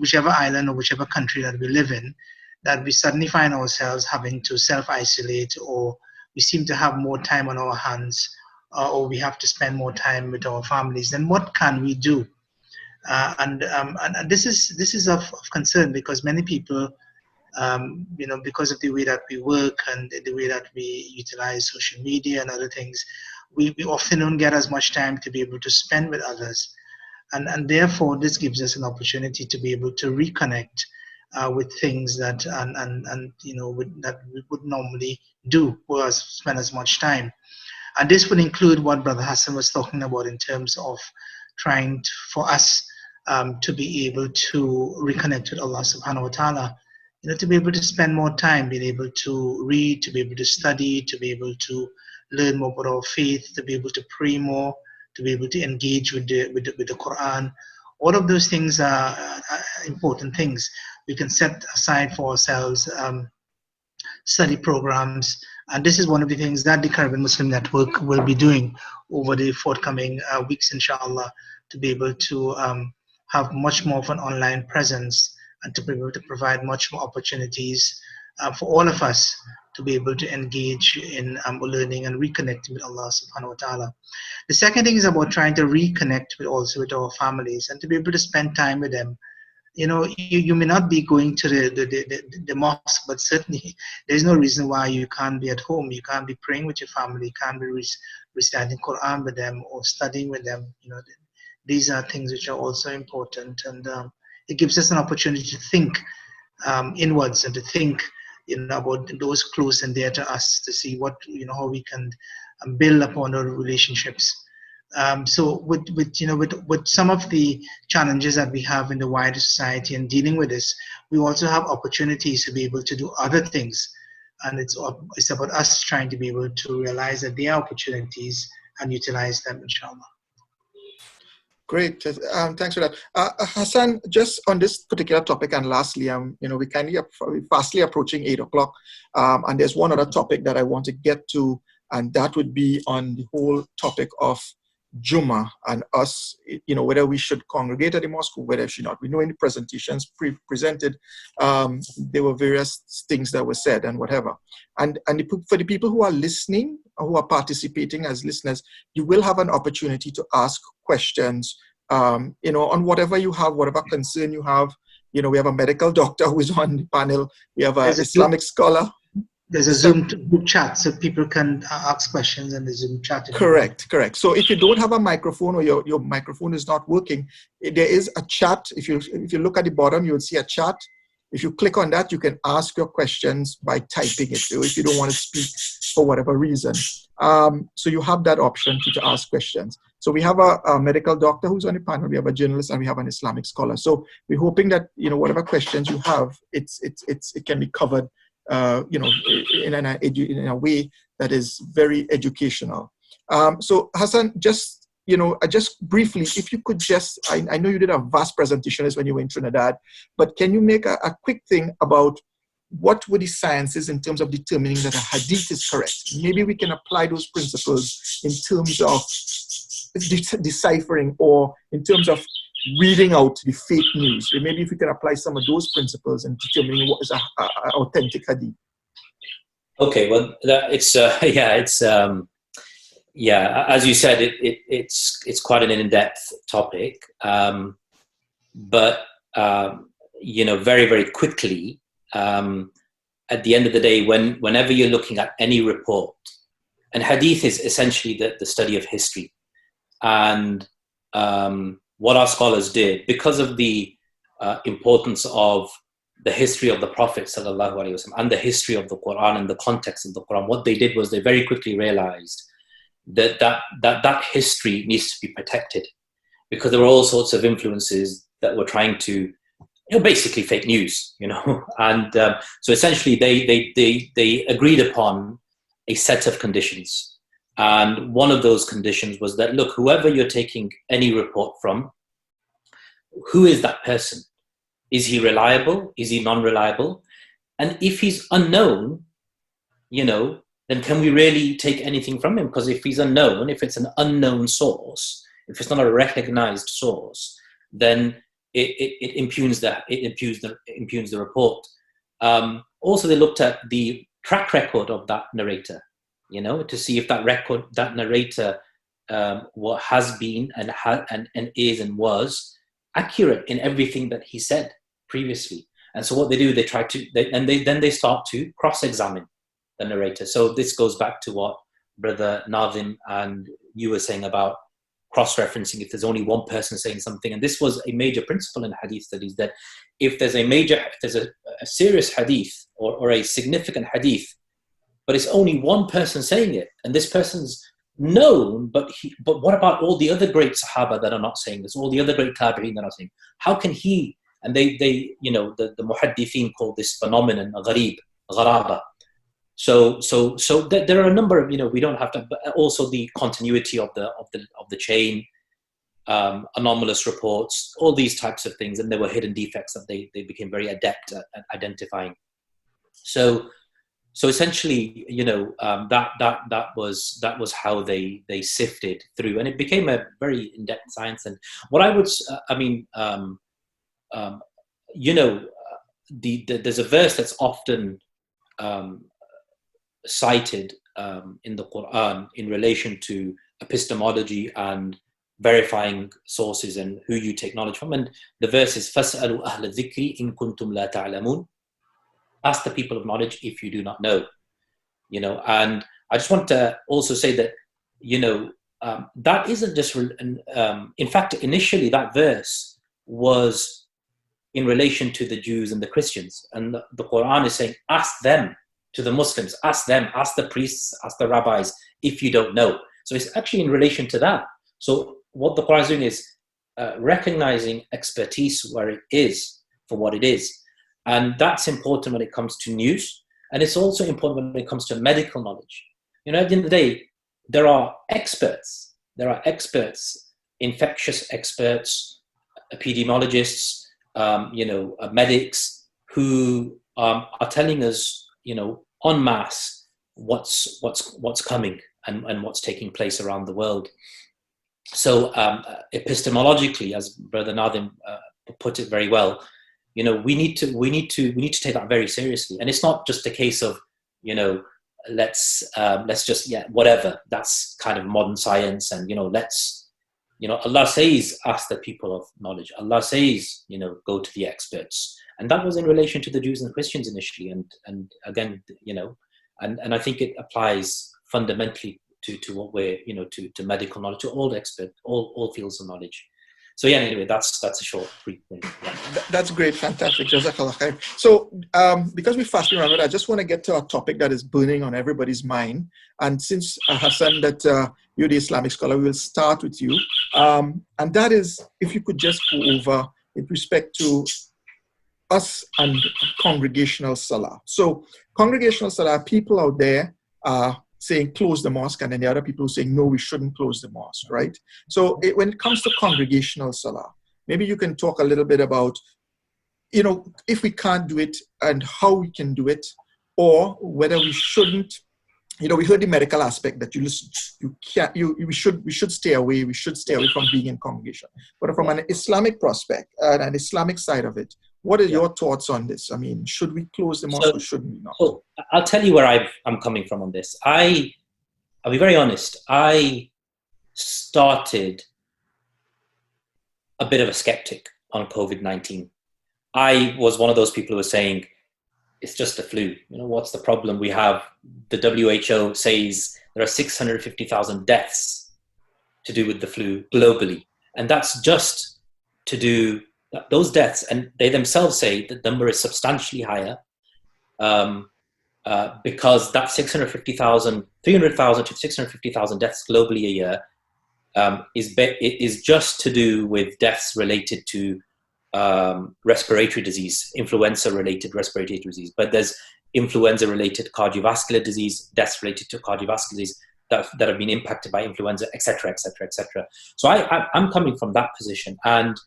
whichever island or whichever country that we live in, that we suddenly find ourselves having to self-isolate, or we seem to have more time on our hands, or we have to spend more time with our families, then what can we do? And this is of concern, because many people, you know, because of the way that we work and the way that we utilize social media and other things, we often don't get as much time to be able to spend with others. And therefore, this gives us an opportunity to be able to reconnect with things that, and you know, that we would normally do, or spend as much time. And this would include what Brother Hassan was talking about in terms of trying for us to be able to reconnect with Allah subhanahu wa ta'ala, you know, to be able to spend more time, being able to read, to be able to study, to be able to learn more about our faith, to be able to pray more, to be able to engage with the Quran. All of those things are important things. We can set aside for ourselves study programs. And this is one of the things that the Caribbean Muslim Network will be doing over the forthcoming weeks, inshallah, to be able to have much more of an online presence and to be able to provide much more opportunities for all of us to be able to engage in learning and reconnecting with Allah subhanahu wa ta'ala. The second thing is about trying to reconnect with our families and to be able to spend time with them. You know, you may not be going to the mosque, but certainly there's no reason why you can't be at home. You can't be praying with your family, you can't be reciting Quran with them or studying with them. You know, these are things which are also important, and it gives us an opportunity to think inwards and to think, you know, about those close and dear to us, to see what, you know, how we can build upon our relationships. So with some of the challenges that we have in the wider society and dealing with this, we also have opportunities to be able to do other things. And it's about us trying to be able to realize that there are opportunities and utilize them, inshallah. Great. Thanks for that. Hassan, just on this particular topic, and lastly, we're fastly approaching 8 o'clock. And there's one other topic that I want to get to, and that would be on the whole topic of Juma and us, whether we should congregate at the mosque or whether we should not. We know in the presentations presented, there were various things that were said and whatever. And for the people who are listening, who are participating as listeners, you will have an opportunity to ask questions, on whatever you have, whatever concern you have. We have a medical doctor who is on the panel. We have an Islamic scholar. There's a Zoom group chat, so people can ask questions in the Zoom chat. Correct. So if you don't have a microphone or your microphone is not working, there is a chat. If you look at the bottom, you will see a chat. If you click on that, you can ask your questions by typing it, if you don't want to speak for whatever reason. So you have that option to ask questions. So we have a medical doctor who's on the panel, we have a journalist, and we have an Islamic scholar. So we're hoping that, whatever questions you have, it can be covered in a way that is very educational. So Hassan, just briefly, if you could I know you did a vast presentation when you were in Trinidad, but can you make a quick thing about what were the sciences in terms of determining that a hadith is correct? Maybe we can apply those principles in terms of deciphering or in terms of reading out the fake news. Maybe if we can apply some of those principles in determining what is an authentic hadith. Okay, well, as you said, it's quite an in-depth topic, but very, very quickly, at the end of the day, whenever you're looking at any report, and hadith is essentially the study of history, and what our scholars did, because of the importance of the history of the Prophet ﷺ and the history of the Quran and the context of the Quran, what they did was they very quickly realized that history needs to be protected, because there were all sorts of influences that were trying to, basically fake news, and so essentially they agreed upon a set of conditions. And one of those conditions was that, look, whoever you're taking any report from, who is that person? Is he reliable? Is he non-reliable? And if he's unknown, then can we really take anything from him? Because if he's unknown, if it's an unknown source, if it's not a recognized source, then it impugns the report. Also, they looked at the track record of that narrator, to see if that narrator what has been and is and was accurate in everything that he said previously. And so what they do, they start to cross-examine the narrator. So this goes back to what Brother Nazim and you were saying about cross-referencing. If there's only one person saying something, and this was a major principle in hadith studies, that if there's a serious hadith or a significant hadith, but it's only one person saying it, and this person's known, but what about all the other great Sahaba that are not saying this, all the other great Tabi'een that are saying? How can he? And they the muhaddithin call this phenomenon gharib, gharaba. So there are a number of, we don't have to, but also the continuity of the chain, anomalous reports, all these types of things, and there were hidden defects that they became very adept at identifying. So essentially, that was how they sifted through, and it became a very in-depth science. And what I would, there's a verse that's often cited in the Quran in relation to epistemology and verifying sources and who you take knowledge from, and the verse is فَاسْأَلُوا أَهْلَ الذِّكْرِ إِن كُنْتُمْ لَا تَعْلَمُونَ. Ask the people of knowledge if you do not know. And I just want to also say that, that isn't just, in fact, initially that verse was in relation to the Jews and the Christians. And the Quran is saying, ask them, to the Muslims, ask them, ask the priests, ask the rabbis, if you don't know. So it's actually in relation to that. So what the Quran is doing is recognizing expertise where it is for what it is. And that's important when it comes to news. And it's also important when it comes to medical knowledge. At the end of the day, there are experts infectious experts, epidemiologists, medics who are telling us, en masse what's coming and what's taking place around the world. So epistemologically, as Brother Nadim put it very well, we need to take that very seriously. And it's not just a case of, let's just, whatever. That's kind of modern science, and Allah says, ask the people of knowledge. Allah says, go to the experts, and that was in relation to the Jews and Christians initially, and again, and I think it applies fundamentally to what we're, to medical knowledge, to all experts, all fields of knowledge. So anyway, that's a short brief thing. Yeah. That's great, fantastic. Jazakallah khair. So because we fast Ramadan, I just want to get to a topic that is burning on everybody's mind. And since Hassan, that you're the Islamic scholar, we will start with you. And that is, if you could just go over with respect to us and congregational salah. So congregational salah, people out there are saying close the mosque, and then the other people saying no, we shouldn't close the mosque, right? So when it comes to congregational salah, maybe you can talk a little bit about, if we can't do it and how we can do it, or whether we shouldn't. We heard the medical aspect that we should stay away. We should stay away from being in congregation. But from an Islamic prospect and an Islamic side of it, what are your thoughts on this? I mean, should we close the mosque or shouldn't we not? So I'll tell you where I'm coming from on this. I'll be very honest. I started a bit of a skeptic on COVID-19. I was one of those people who were saying, it's just a flu. What's the problem? We have, the WHO says there are 650,000 deaths to do with the flu globally. And that's just to do those deaths. And they themselves say the number is substantially higher because that 300,000 to 650,000 deaths globally a year is just to do with deaths related to respiratory disease, influenza-related respiratory disease. But there's influenza-related cardiovascular disease, deaths related to cardiovascular disease that have been impacted by influenza, etc., etc., etc. So I'm coming from that position, and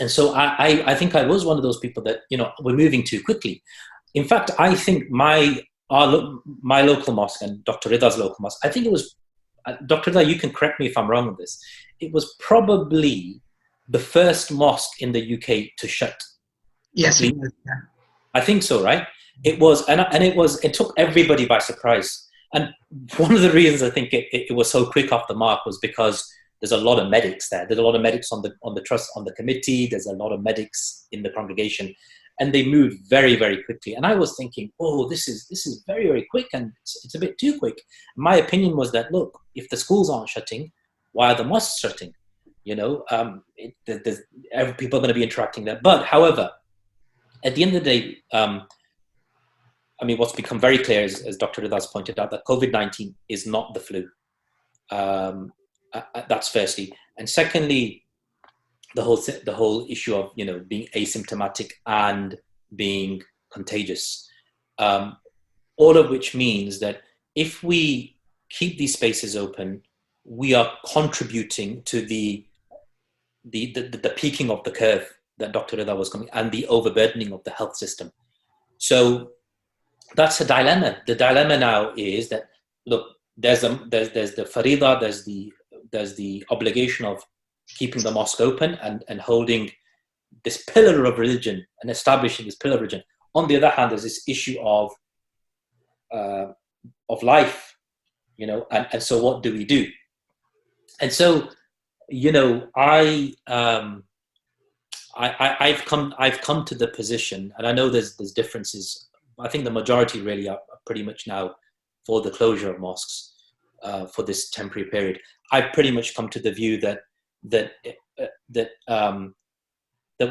so I think I was one of those people that we're moving too quickly. In fact, I think my local mosque and Dr. Rida's local mosque, I think it was, Dr. Rida, you can correct me if I'm wrong on this, it was probably the first mosque in the UK to shut. Yes, it was, yeah. I think so, right? It was, and it took everybody by surprise. And one of the reasons I think it was so quick off the mark was because there's a lot of medics there. There's a lot of medics on the trust, on the committee. There's a lot of medics in the congregation, and they moved very, very quickly. And I was thinking, oh, this is very, very quick, and it's a bit too quick. My opinion was that, look, if the schools aren't shutting, why are the mosques shutting? People are going to be interacting there. But however, at the end of the day, what's become very clear is, as Dr. Rida's pointed out, that COVID-19 is not the flu. That's firstly, and secondly, the whole issue of being asymptomatic and being contagious, all of which means that if we keep these spaces open, we are contributing to the peaking of the curve that Dr. Rida was coming, and the overburdening of the health system. So that's a dilemma. The dilemma now is that, look, there's the farida, there's the obligation of keeping the mosque open and holding this pillar of religion and establishing this pillar of religion. On the other hand, there's this issue of life, and so what do we do? And so, I've come to the position, and I know there's differences. I think the majority really are pretty much now for the closure of mosques for this temporary period. I've pretty much come to the view that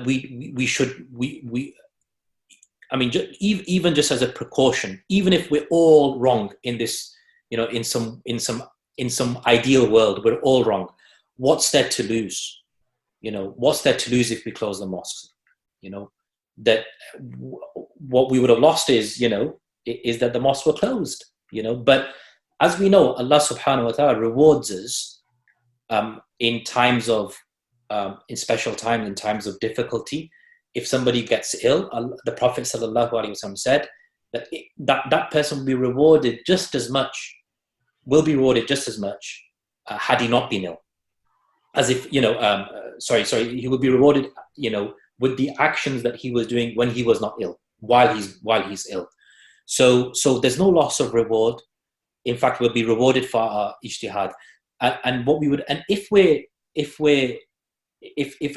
we should even just as a precaution, even if we're all wrong in this, in some ideal world, we're all wrong. What's there to lose? What's there to lose if we close the mosques? That what we would have lost is that the mosques were closed. But as we know, Allah subhanahu wa ta'ala rewards us in times of, in special times, in times of difficulty, if somebody gets ill, the Prophet ﷺ said that that person will be rewarded just as much, had he not been ill. As if, he will be rewarded, with the actions that he was doing when he was not ill, while he's ill. So there's no loss of reward. In fact, we'll be rewarded for our ijtihad. And what we would, and if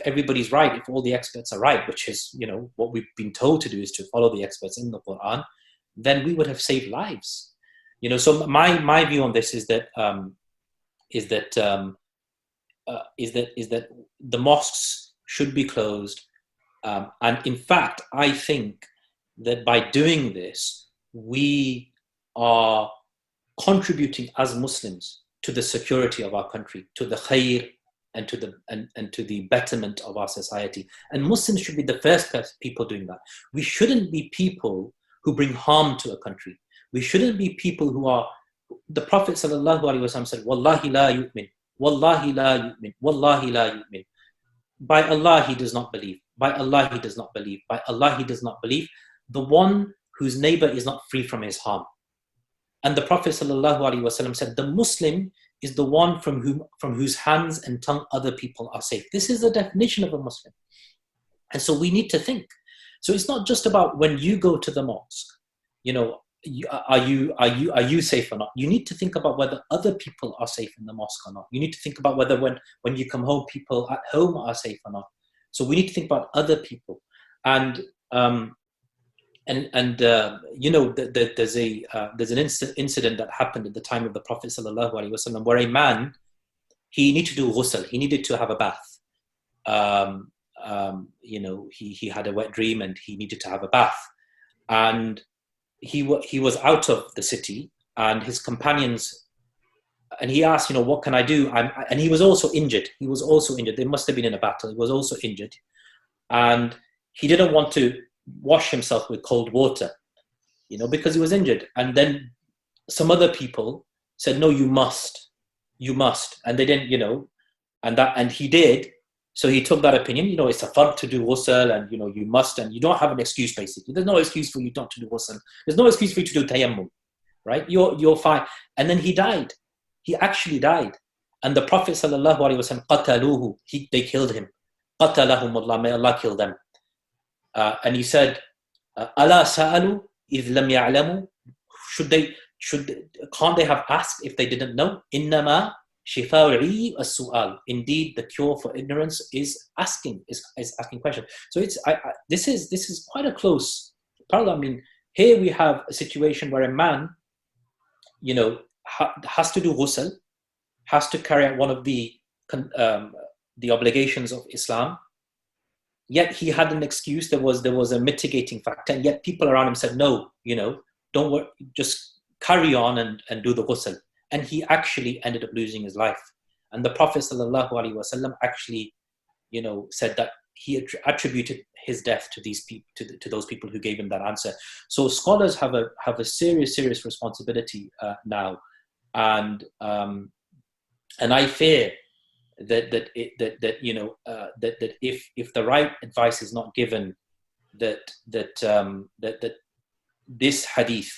everybody's right, if all the experts are right, which is, what we've been told to do is to follow the experts in the Quran, then we would have saved lives. So my view on this is that the mosques should be closed, and in fact, I think that by doing this, we are contributing as Muslims to the security of our country, to the khair, and to the betterment of our society. And Muslims should be the first people doing that. We shouldn't be people who bring harm to a country. We shouldn't be people who are. The Prophet ﷺ said, "Wallahi la yu'min, wallahi la yu'min, wallahi la yu'min." By Allah he does not believe. By Allah he does not believe. By Allah he does not believe. The one whose neighbor is not free from his harm. And the Prophet ﷺ said, the Muslim is the one from whose hands and tongue other people are safe. This is the definition of a Muslim. And so we need to think. So it's not just about when you go to the mosque, are you safe or not? You need to think about whether other people are safe in the mosque or not. You need to think about whether when you come home, people at home are safe or not. So we need to think about other people. And there's an incident that happened at the time of the Prophet ﷺ, where a man, he needed to do ghusl, he needed to have a bath. He had a wet dream and he needed to have a bath. And he was out of the city, and his companions, and he asked, what can I do? And he was also injured. They must have been in a battle. He was also injured. And he didn't want to wash himself with cold water, because he was injured. And then some other people said, no, you must. And they didn't, and he did. So he took that opinion, it's a fard to do ghusl, and, you must, and you don't have an excuse, basically. There's no excuse for you not to do ghusl. There's no excuse for you to do tayammum, right? You're fine. And then he died. He actually died. And the Prophet ﷺ, qataluhu, they killed him. Qatalahumullah, may Allah kill them. And he said, Ala sa'alu idh lam ya'lamu, can't they have asked if they didn't know? Innama shifa'u'i as-su'al. Indeed, the cure for ignorance is asking questions. So this is quite a close parallel. I mean, here we have a situation where a man, has to do ghusl, has to carry out one of the obligations of Islam. Yet he had an excuse. There was a mitigating factor, and yet people around him said, no, don't worry, just carry on and do the ghusl. And he actually ended up losing his life. And the Prophet ﷺ actually, said that he attributed his death to these people, to those people who gave him that answer. So scholars have a serious responsibility now, and I fear that if the right advice is not given, that this hadith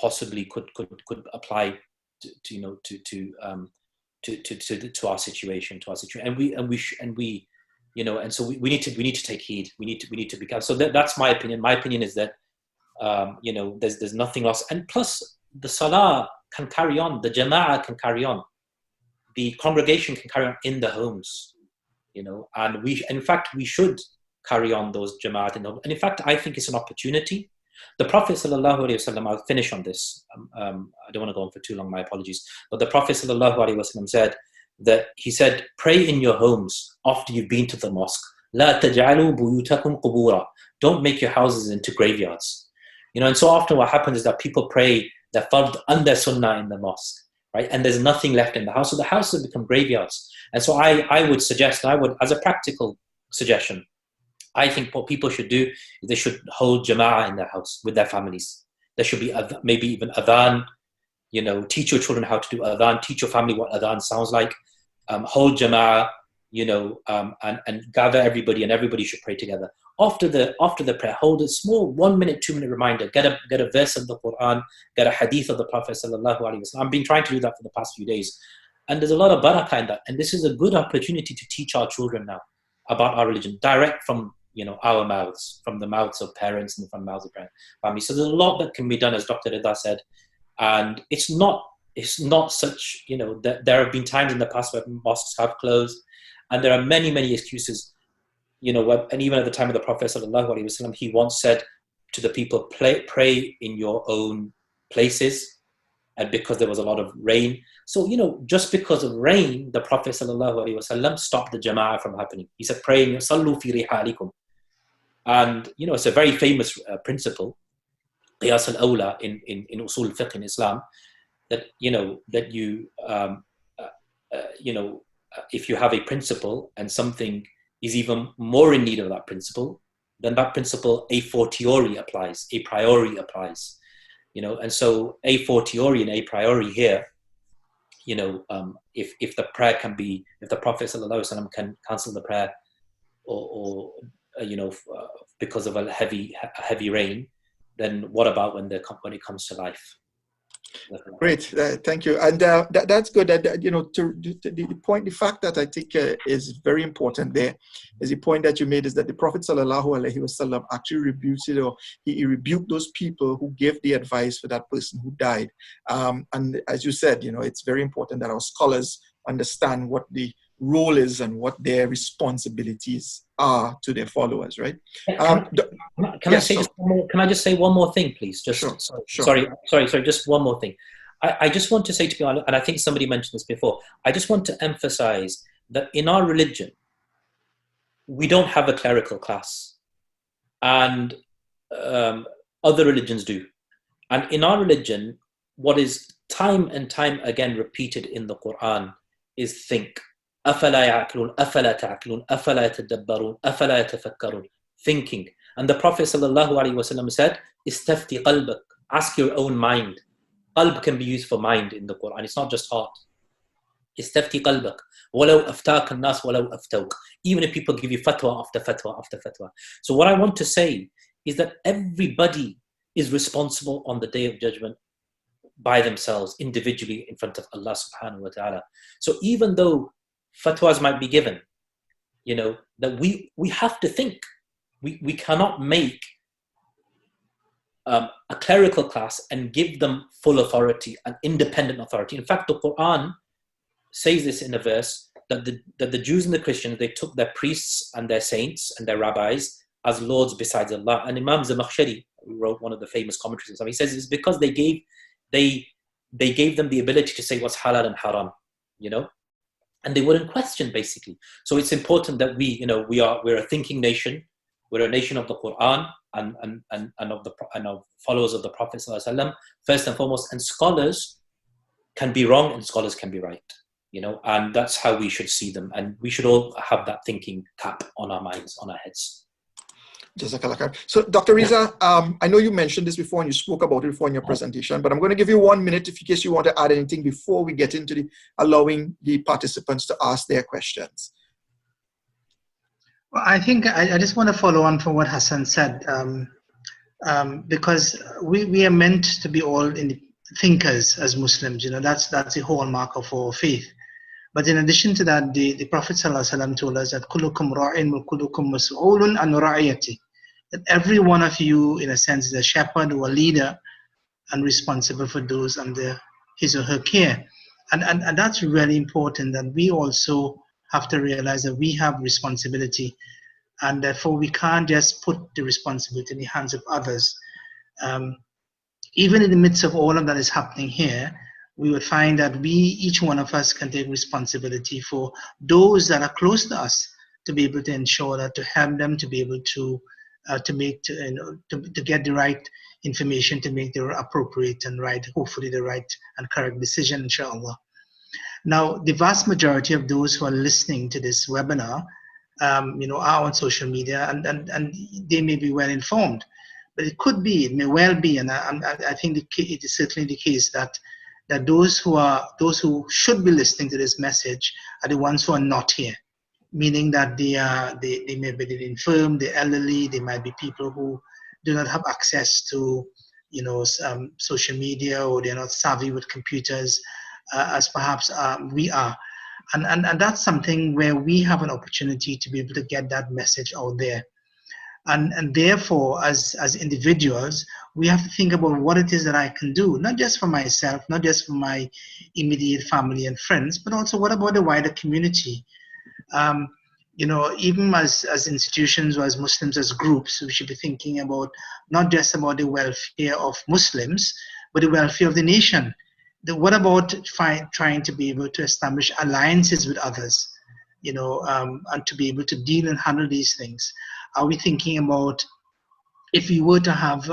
possibly could apply to our situation, and so we need to take heed. We need to be careful. So that's my opinion. My opinion is that there's nothing lost, and plus the salah can carry on, the jama'ah can carry on, the congregation can carry on in the homes, and we should carry on those jama'at in the home. And in fact, I think it's an opportunity. The Prophet ﷺ, I'll finish on this. I don't want to go on for too long, my apologies. But the Prophet ﷺ said, pray in your homes after you've been to the mosque. لا تجعلوا بيوتكم قبورا. Don't make your houses into graveyards. And so often what happens is that people pray their fard and their sunnah in the mosque, right? And there's nothing left in the house. So the houses become graveyards. And so I would suggest, as a practical suggestion, I think what people should do is they should hold jama'ah in their house with their families. There should be maybe even adhan, teach your children how to do adhan, teach your family what adhan sounds like. hold jama'ah, and gather everybody, and everybody should pray together. After the prayer, hold a small 1 minute, 2 minute reminder. Get a verse of the Quran, get a hadith of the Prophet sallallahu alaihi wasallam. I've been trying to do that for the past few days, and there's a lot of barakah in that. And this is a good opportunity to teach our children now about our religion, direct from our mouths, from the mouths of parents and from the mouths of family. So there's a lot that can be done, as Dr. Rida said, and it's not such, that there have been times in the past where mosques have closed, and there are many, many excuses. And even at the time of the Prophet sallallahu alaihi wasallam, he once said to the people, pray in your own places, and because there was a lot of rain. So, just because of rain, the Prophet sallallahu alaihi wasallam stopped the jama'ah from happening. He said, pray in your sallu fi rihalikum. And, it's a very famous principle, qiyas al-awla in usul fiqh in Islam, that, if you have a principle and something is even more in need of that principle, then that principle a fortiori applies, a priori applies, and so a fortiori and a priori here, if the prayer can be, if the Prophet ﷺ can cancel the prayer or because of a heavy rain, then what about when it comes to life? Great, thank you, and that's good. The fact that I think is very important there is the point that you made, is that the Prophet sallallahu alaihi wasallam actually rebuked those people who gave the advice for that person who died. And as you said, it's very important that our scholars understand what the role is and what their responsibilities are to their followers, right? Can I just say one more thing, please? Sure. Sorry, just one more thing. I just want to say, to be honest, and I think somebody mentioned this before, I just want to emphasize that in our religion, we don't have a clerical class, and other religions do. And in our religion, what is time and time again repeated in the Quran is think. أَفَلَا يَعْقِلُونَ أَفَلَا تَعْقِلُونَ أَفَلَا يَتَدَبَّرُونَ أَفَلَا يَتَفَكَّرُونَ. Thinking. And the Prophet sallallahu alaihi wasallam said, "Istafti qalbak." Ask your own mind. Qalb can be used for mind in the Quran. It's not just heart. Istafti qalbak. وَلَوْ أَفْتَاكَ النَّاسُ وَلَوْ أَفْتَوْكَ. Even if people give you fatwa after fatwa after fatwa. So what I want to say is that everybody is responsible on the Day of Judgment by themselves, individually, in front of Allah subhanahu wa ta'ala. So even though fatwas might be given, that we have to think. We cannot make a clerical class and give them full authority and independent authority. In fact, the Quran says this in a verse, that the Jews and the Christians, they took their priests and their saints and their rabbis as lords besides Allah. And Imam Zamakhshari, who wrote one of the famous commentaries, he says it's because they gave them the ability to say what's halal and haram, and they wouldn't question, basically. So it's important that we're a thinking nation. We're a nation of the Quran and of followers of the Prophet ﷺ, first and foremost. And scholars can be wrong and scholars can be right, and that's how we should see them. And we should all have that thinking cap on our minds, on our heads. Jazakallah khair. So, Dr. Riza, I know you mentioned this before and you spoke about it before in your presentation, but I'm going to give you 1 minute in case you want to add anything before we get into allowing the participants to ask their questions. Well, I think I just want to follow on from what Hassan said, because we are meant to be all thinkers as Muslims. That's the hallmark of our faith. But in addition to that, the Prophet ﷺ told us that كُلُّكُمْ رَاعٍ وَكُلُّكُمْ مَسْئُولٌ عَنْ رَعِيَّتِهِ, that every one of you, in a sense, is a shepherd or a leader and responsible for those under his or her care. And that's really important, that we also have to realize that we have responsibility, and therefore we can't just put the responsibility in the hands of others. Even in the midst of all of that is happening here, we will find that each one of us can take responsibility for those that are close to us, to be able to ensure that, to help them to be able to get the right information, to make the appropriate and right, hopefully the right and correct decision, inshallah. Now, the vast majority of those who are listening to this webinar, are on social media, and they may be well informed, but it may well be, and I think it is certainly the case that that those who should be listening to this message are the ones who are not here, meaning that they may be the infirm, the elderly, they might be people who do not have access to social media, or they're not savvy with computers as perhaps we are. And that's something where we have an opportunity to be able to get that message out there. And therefore, as individuals, we have to think about what it is that I can do, not just for myself, not just for my immediate family and friends, but also what about the wider community? Even as institutions or as Muslims, as groups, we should be thinking about not just about the welfare of Muslims, but the welfare of the nation. What about trying to be able to establish alliances with others, and to be able to deal and handle these things? Are we thinking about, if we were to have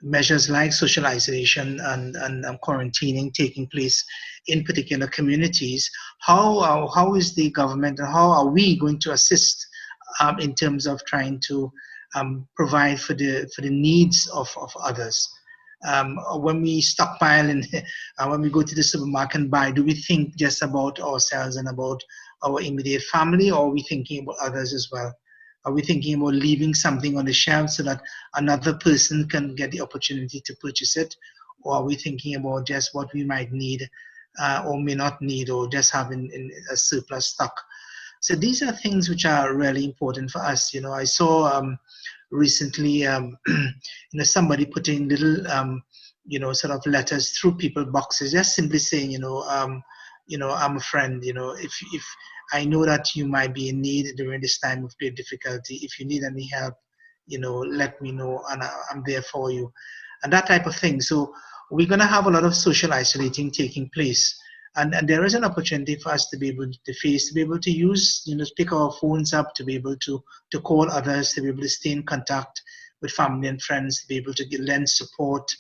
measures like social isolation and quarantining taking place in particular communities, how is the government, and how are we going to assist in terms of trying to provide for the needs of others? When we stockpile and when we go to the supermarket and buy, do we think just about ourselves and about our immediate family, or are we thinking about others as well? Are we thinking about leaving something on the shelf so that another person can get the opportunity to purchase it? Or are we thinking about just what we might need or may not need, or just having a surplus stock? So these are things which are really important for us. I saw recently, somebody putting little, sort of letters through people boxes, just simply saying, I'm a friend. If I know that you might be in need during this time of great difficulty. If you need any help, let me know, and I'm there for you, and that type of thing. So we're going to have a lot of social isolating taking place. And there is an opportunity for us to be able to be able to use, pick our phones up, to be able to call others, to be able to stay in contact with family and friends, to be able to lend support.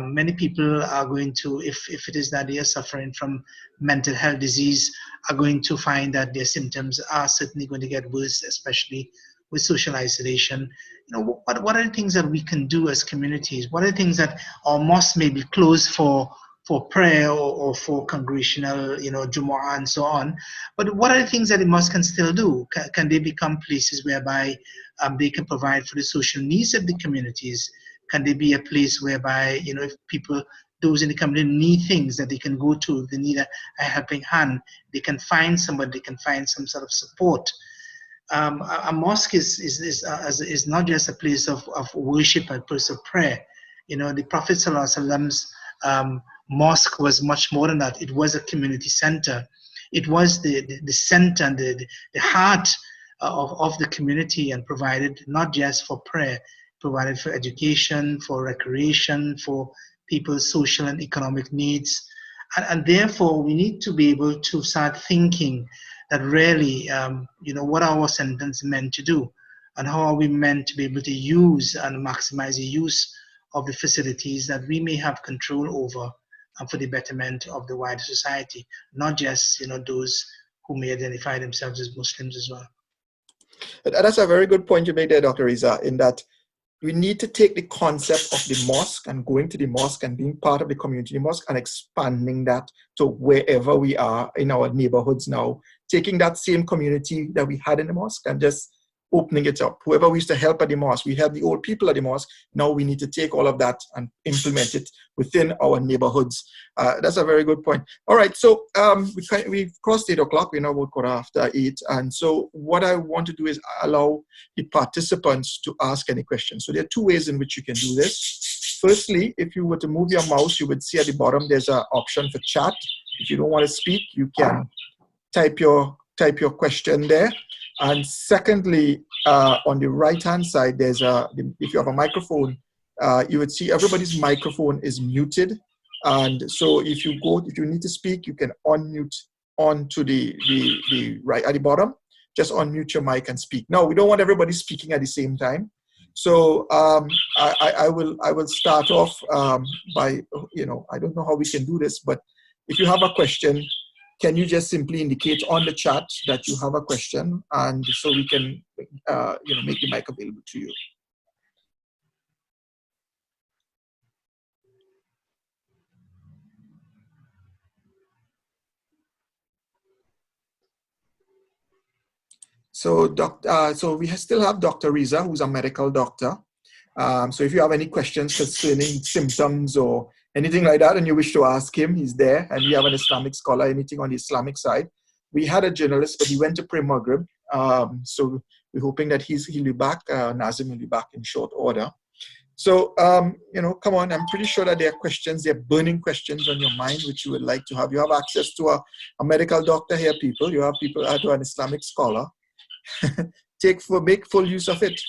Many people are going to, if it is that they are suffering from mental health disease, are going to find that their symptoms are certainly going to get worse, especially with social isolation. What are the things that we can do as communities? What are the things that our mosques may be closed for prayer or for congregational, Jumu'ah and so on. But what are the things that the mosque can still do? Can they become places whereby they can provide for the social needs of the communities? Can they be a place whereby, if people, those in the community need things that they can go to, if they need a helping hand, they can find somebody, they can find some sort of support. A mosque is not just a place of worship, a place of prayer. The Prophet ﷺ's mosque was much more than that. It was a community center. It was the center and the heart of the community, and provided not just for prayer, provided for education, for recreation, for people's social and economic needs. And therefore, we need to be able to start thinking that really, what are our sentences meant to do? And how are we meant to be able to use and maximize the use of the facilities that we may have control over for the betterment of the wider society, not just, those who may identify themselves as Muslims as well. That's a very good point you made there, Dr. Riza, in that we need to take the concept of the mosque and going to the mosque and being part of the community mosque and expanding that to wherever we are in our neighborhoods now, taking that same community that we had in the mosque and just opening it up. Whoever we used to help at the mosque, we have the old people at the mosque. Now we need to take all of that and implement it within our neighborhoods. That's a very good point. All right, so we've crossed 8 o'clock. We're now about quarter after 8. And so what I want to do is allow the participants to ask any questions. So there are two ways in which you can do this. Firstly, if you were to move your mouse, you would see at the bottom there's an option for chat. If you don't want to speak, you can type your question there. And secondly, on the right-hand side, there's if you have a microphone, you would see everybody's microphone is muted. And so if you need to speak, you can unmute onto the right at the bottom. Just unmute your mic and speak. Now, we don't want everybody speaking at the same time. So I will start off by, I don't know how we can do this, but if you have a question, can you just simply indicate on the chat that you have a question, and so we can, make the mic available to you. So, so we still have Dr. Riza, who's a medical doctor. So if you have any questions concerning symptoms or anything like that and you wish to ask him, he's there. And we have an Islamic scholar, anything on the Islamic side. We had a journalist, but he went to pre-Maghrib. So we're hoping that he'll be back. Nazim will be back in short order. So, you know, come on, I'm pretty sure that there are questions, there are burning questions on your mind which you would like to have. You have access to a medical doctor here, people. You have people to an Islamic scholar. Make full use of it.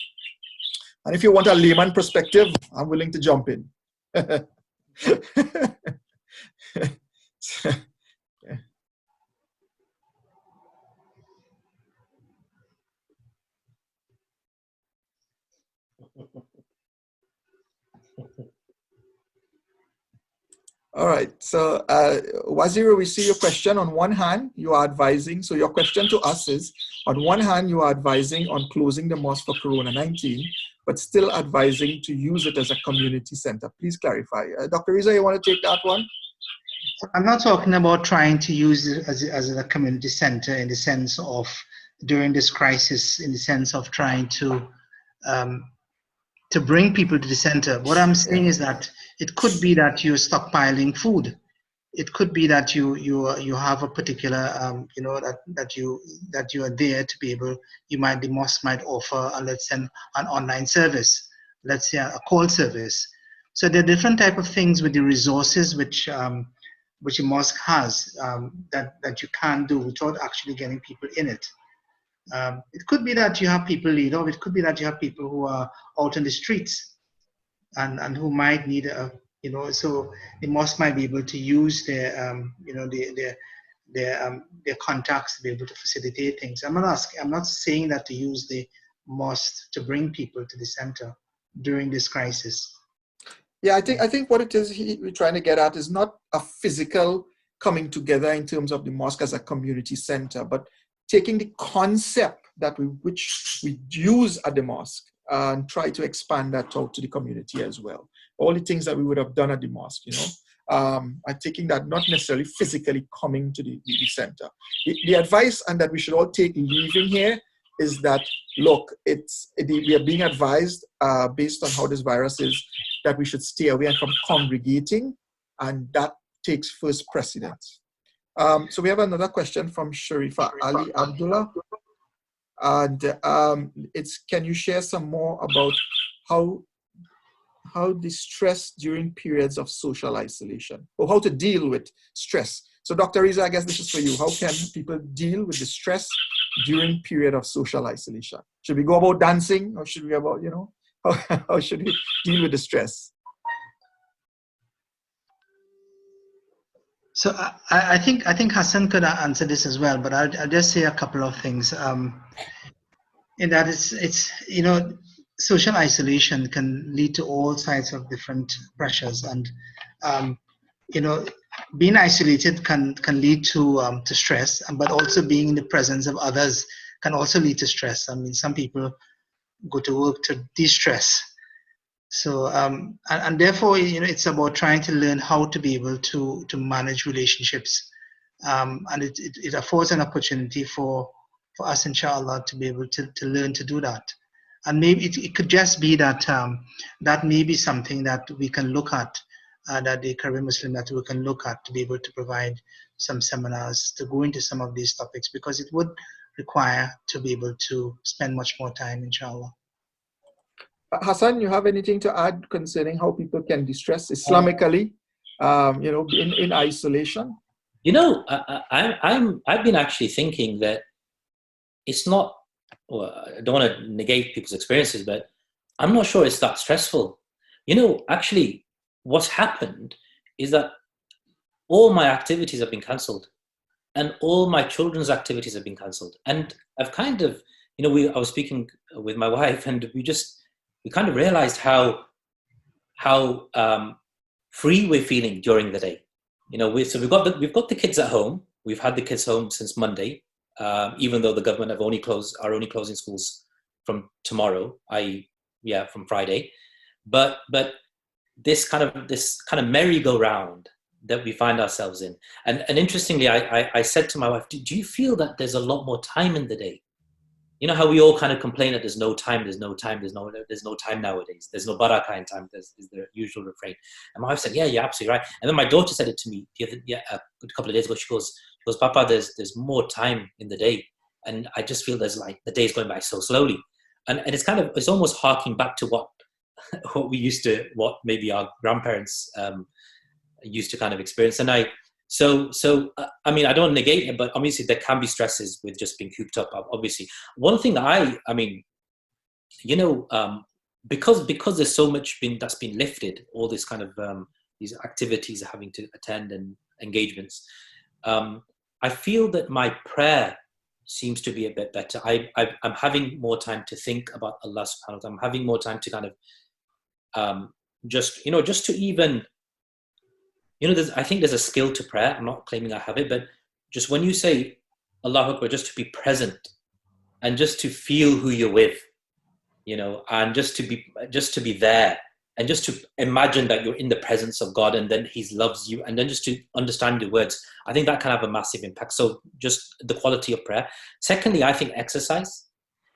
And if you want a layman perspective, I'm willing to jump in. All right, so Wazir, we see your question. On one hand, you are advising, so your question to us is, on one hand, you are advising on closing the mosque for Corona-19, but still advising to use it as a community center. Please clarify. Dr. Riza, you want to take that one? I'm not talking about trying to use it as a community center in the sense of during this crisis, in the sense of trying to bring people to the center. What I'm saying is that it could be that you're stockpiling food. It could be that you have a particular you know that you are there to be able. The mosque might offer let's say an online service, let's say a call service. So there are different type of things with the resources which a mosque has that you can do without actually getting people in it. It could be that you have people laid off. It could be that you have people who are out in the streets and who might need you know, so the mosque might be able to use their you know their contacts to be able to facilitate things. I'm not saying that to use the mosque to bring people to the center during this crisis. Yeah, I think what it is we're trying to get at is not a physical coming together in terms of the mosque as a community center, but taking the concept which we use at the mosque and try to expand that out to the community as well. All the things that we would have done at the mosque, you know, I'm taking that not necessarily physically coming to the center. The advice and that we should all take leaving here is that, look, we are being advised based on how this virus is that we should stay away from congregating, and that takes first precedence. So we have another question from Sharifa Ali Abdullah. And can you share some more about how the stress during periods of social isolation, or how to deal with stress? So Dr. Riza, I guess this is for you. How can people deal with the stress during period of social isolation? Should we go about dancing, or should we about, you know, how should we deal with the stress? So I think Hassan could answer this as well, but I'll just say a couple of things. In that it's you know, social isolation can lead to all sides of different pressures, and you know, being isolated can lead to stress, but also being in the presence of others can also lead to stress. I mean, some people go to work to de-stress. So and therefore, you know, it's about trying to learn how to be able to manage relationships, and it affords an opportunity for us, inshallah, to be able to learn to do that. And maybe it could just be that that may be something that we can look at, that the Caribbean Muslim Network can look at, to be able to provide some seminars to go into some of these topics, because it would require to be able to spend much more time, inshallah. Hassan, you have anything to add concerning how people can distress Islamically, you know, in isolation? You know, I've been actually thinking that it's not, well, I don't want to negate people's experiences, but I'm not sure it's that stressful. You know, actually, what's happened is that all my activities have been cancelled, and all my children's activities have been cancelled. And I've kind of, you know, I was speaking with my wife, and we kind of realized how free we're feeling during the day. You know, we've got the kids at home. We've had the kids home since Monday, even though the government are only closing schools from tomorrow, from Friday. But this kind of merry-go-round that we find ourselves in, and interestingly, I said to my wife, do you feel that there's a lot more time in the day? you know how we all kind of complain that there's no time nowadays. There's no barakah in time. Is the usual refrain. And my wife said, yeah, you're absolutely right. And then my daughter said it to me a couple of days ago. She goes, Papa, there's more time in the day. And I just feel there's like the day's going by so slowly. And it's almost harking back to what maybe our grandparents used to kind of experience. And I mean, I don't negate it, but obviously there can be stresses with just being cooped up. Obviously, one thing that I mean, you know, because there's so much that's been lifted, all this kind of these activities having to attend and engagements. I feel that my prayer seems to be a bit better. I'm having more time to think about Allah subhanahu wa ta'ala. I'm having more time to kind of just to even, you know, I think there's a skill to prayer. I'm not claiming I have it, but just when you say Allahu Akbar, just to be present and just to feel who you're with, you know, and just to be there and just to imagine that you're in the presence of God and then He loves you, and then just to understand the words. I think that can have a massive impact. So just the quality of prayer. Secondly, I think exercise.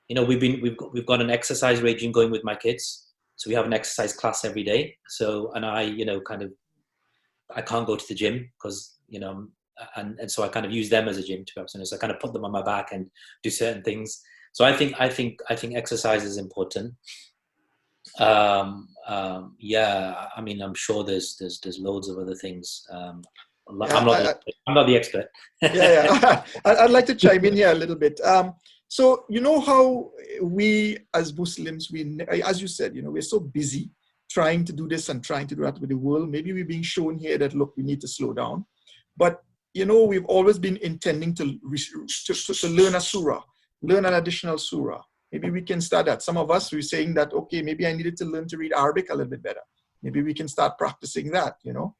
You know, we've got an exercise regime going with my kids. So we have an exercise class every day. So, and I, you know, I can't go to the gym because, you know, and so I kind of use them as a gym, to be honest. So I kind of put them on my back and do certain things. So I think exercise is important. Yeah, I mean, I'm sure there's loads of other things. I'm not the expert. Yeah. I'd like to chime in here a little bit. So you know how we as Muslims, as you said, you know, we're so busy trying to do this and trying to do that with the world. Maybe we're being shown here that, look, we need to slow down. But, you know, we've always been intending to learn a surah, learn an additional surah. Maybe we can start that. Some of us were saying that, okay, maybe I needed to learn to read Arabic a little bit better. Maybe we can start practicing that, you know,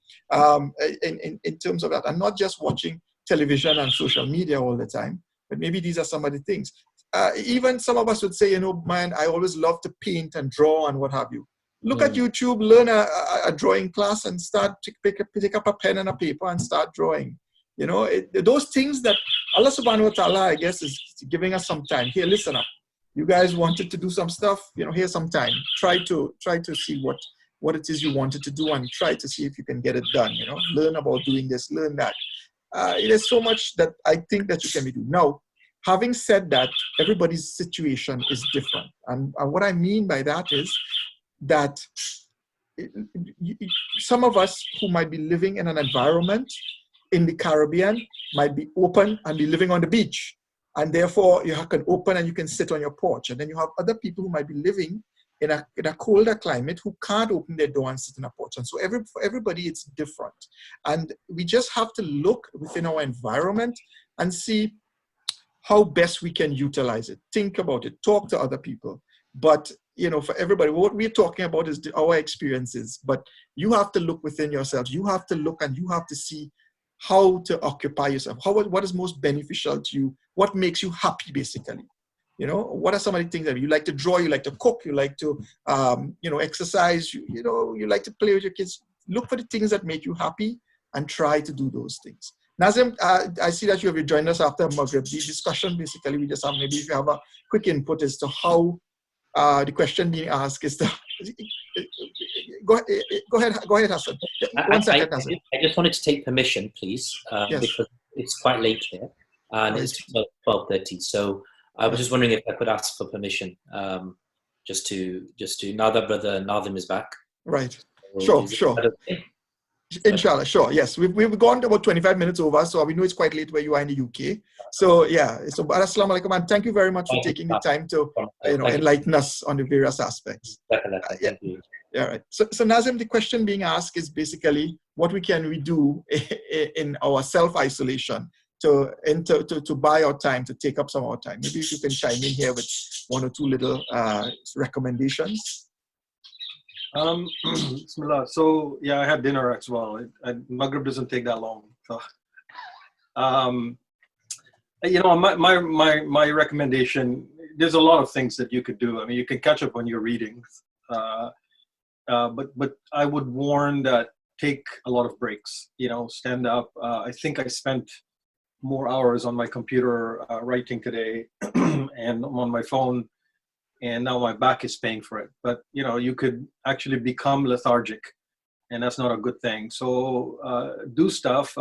in terms of that. And not just watching television and social media all the time, but maybe these are some of the things. Even some of us would say, you know, man, I always love to paint and draw and what have you. Look at YouTube, learn a drawing class and start to pick up a pen and a paper and start drawing. You know, those things that Allah subhanahu wa ta'ala, I guess, is giving us some time. Here, listen up. You guys wanted to do some stuff, you know, here's some time. Try to see what it is you wanted to do and try to see if you can get it done, you know. Learn about doing this, learn that. There's so much that I think that you can be doing. Now, having said that, everybody's situation is different. And what I mean by that is that some of us who might be living in an environment in the Caribbean might be open and be living on the beach. And therefore, you can open and you can sit on your porch. And then you have other people who might be living in a colder climate who can't open their door and sit on a porch. And so for everybody, it's different. And we just have to look within our environment and see how best we can utilize it. Think about it. Talk to other people. But, you know, for everybody, what we're talking about is our experiences. But you have to look within yourselves. You have to look and you have to see how to occupy yourself. What is most beneficial to you? What makes you happy, basically? You know, what are some of the things that you like to draw? You like to cook? You like to, you know, exercise? You know, you like to play with your kids? Look for the things that make you happy and try to do those things. Nazim, I see that you have joined us after Maghrib. The discussion, basically, we just have maybe if you have a quick input as to how the question being asked is to go ahead, Hassan. 1 second, Hassan. I just wanted to take permission, please, Yes. Because it's quite late here, and it's 12:30. So I was just wondering if I could ask for permission, just to now that Brother Nadim is back. Right. So Sure. Inshallah, sure. Yes, we've gone about 25 minutes over, so we know it's quite late where you are in the UK. So yeah, so assalamu alaikum, and thank you very much for taking the time to enlighten us on the various aspects. Thank you. Yeah, right. So Nazim, the question being asked is basically what we do in our self-isolation to buy our time, to take up some of our time. Maybe if you can chime in here with one or two little recommendations. Bismillah. So yeah, I had dinner as well. Maghrib doesn't take that long. So, you know, my recommendation. There's a lot of things that you could do. I mean, you can catch up on your readings, but I would warn that take a lot of breaks. You know, stand up. I think I spent more hours on my computer writing today and I'm on my phone, and now my back is paying for it. But you could actually become lethargic, and that's not a good thing. So do stuff,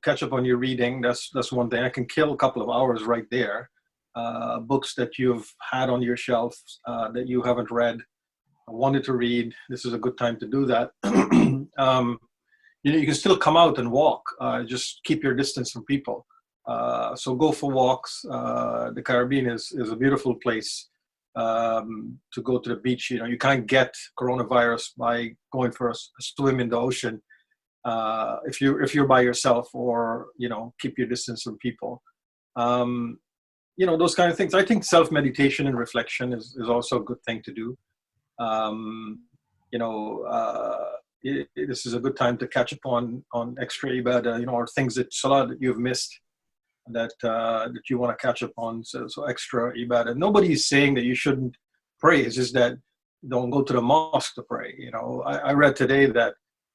catch up on your reading. That's one thing. I can kill a couple of hours right there. Books that you've had on your shelf that you haven't read, wanted to read, this is a good time to do that. You can still come out and walk, just keep your distance from people. So go for walks. The Caribbean is a beautiful place to go to the beach. You can't get coronavirus by going for a swim in the ocean if you're by yourself, or keep your distance from people. Those kind of things. I think self-meditation and reflection is also a good thing to do. This is a good time to catch up on extra ibadah, or things that salah that you've missed that you want to catch up on. So extra ibadah. Nobody is saying that you shouldn't pray. It's just that don't go to the mosque to pray. I read today that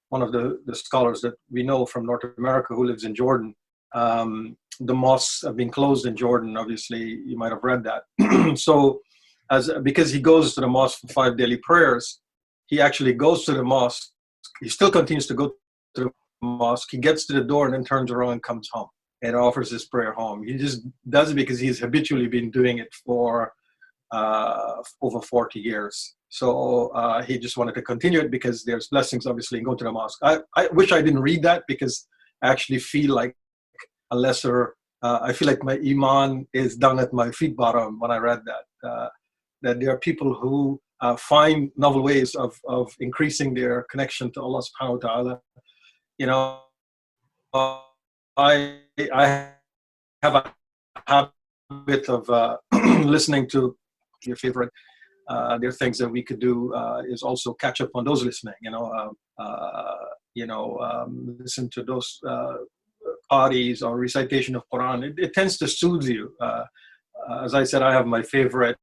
one of the scholars that we know from North America who lives in Jordan, the mosques have been closed in Jordan. Obviously, you might have read that. So because he goes to the mosque for 5 daily prayers, he actually goes to the mosque. He still continues to go to the mosque. He gets to the door and then turns around and comes home and offers his prayer home. He just does it because he's habitually been doing it for over 40 years. So he just wanted to continue it because there's blessings, obviously, in going to the mosque. I wish I didn't read that, because I actually feel like a lesser, I feel like my iman is down at my feet bottom when I read that. That there are people who find novel ways of increasing their connection to Allah subhanahu wa ta'ala. I have a habit of listening to your favorite. There are things that we could do is also catch up on those listening. Listen to those parties or recitation of Quran. It tends to soothe you. As I said, I have my favorite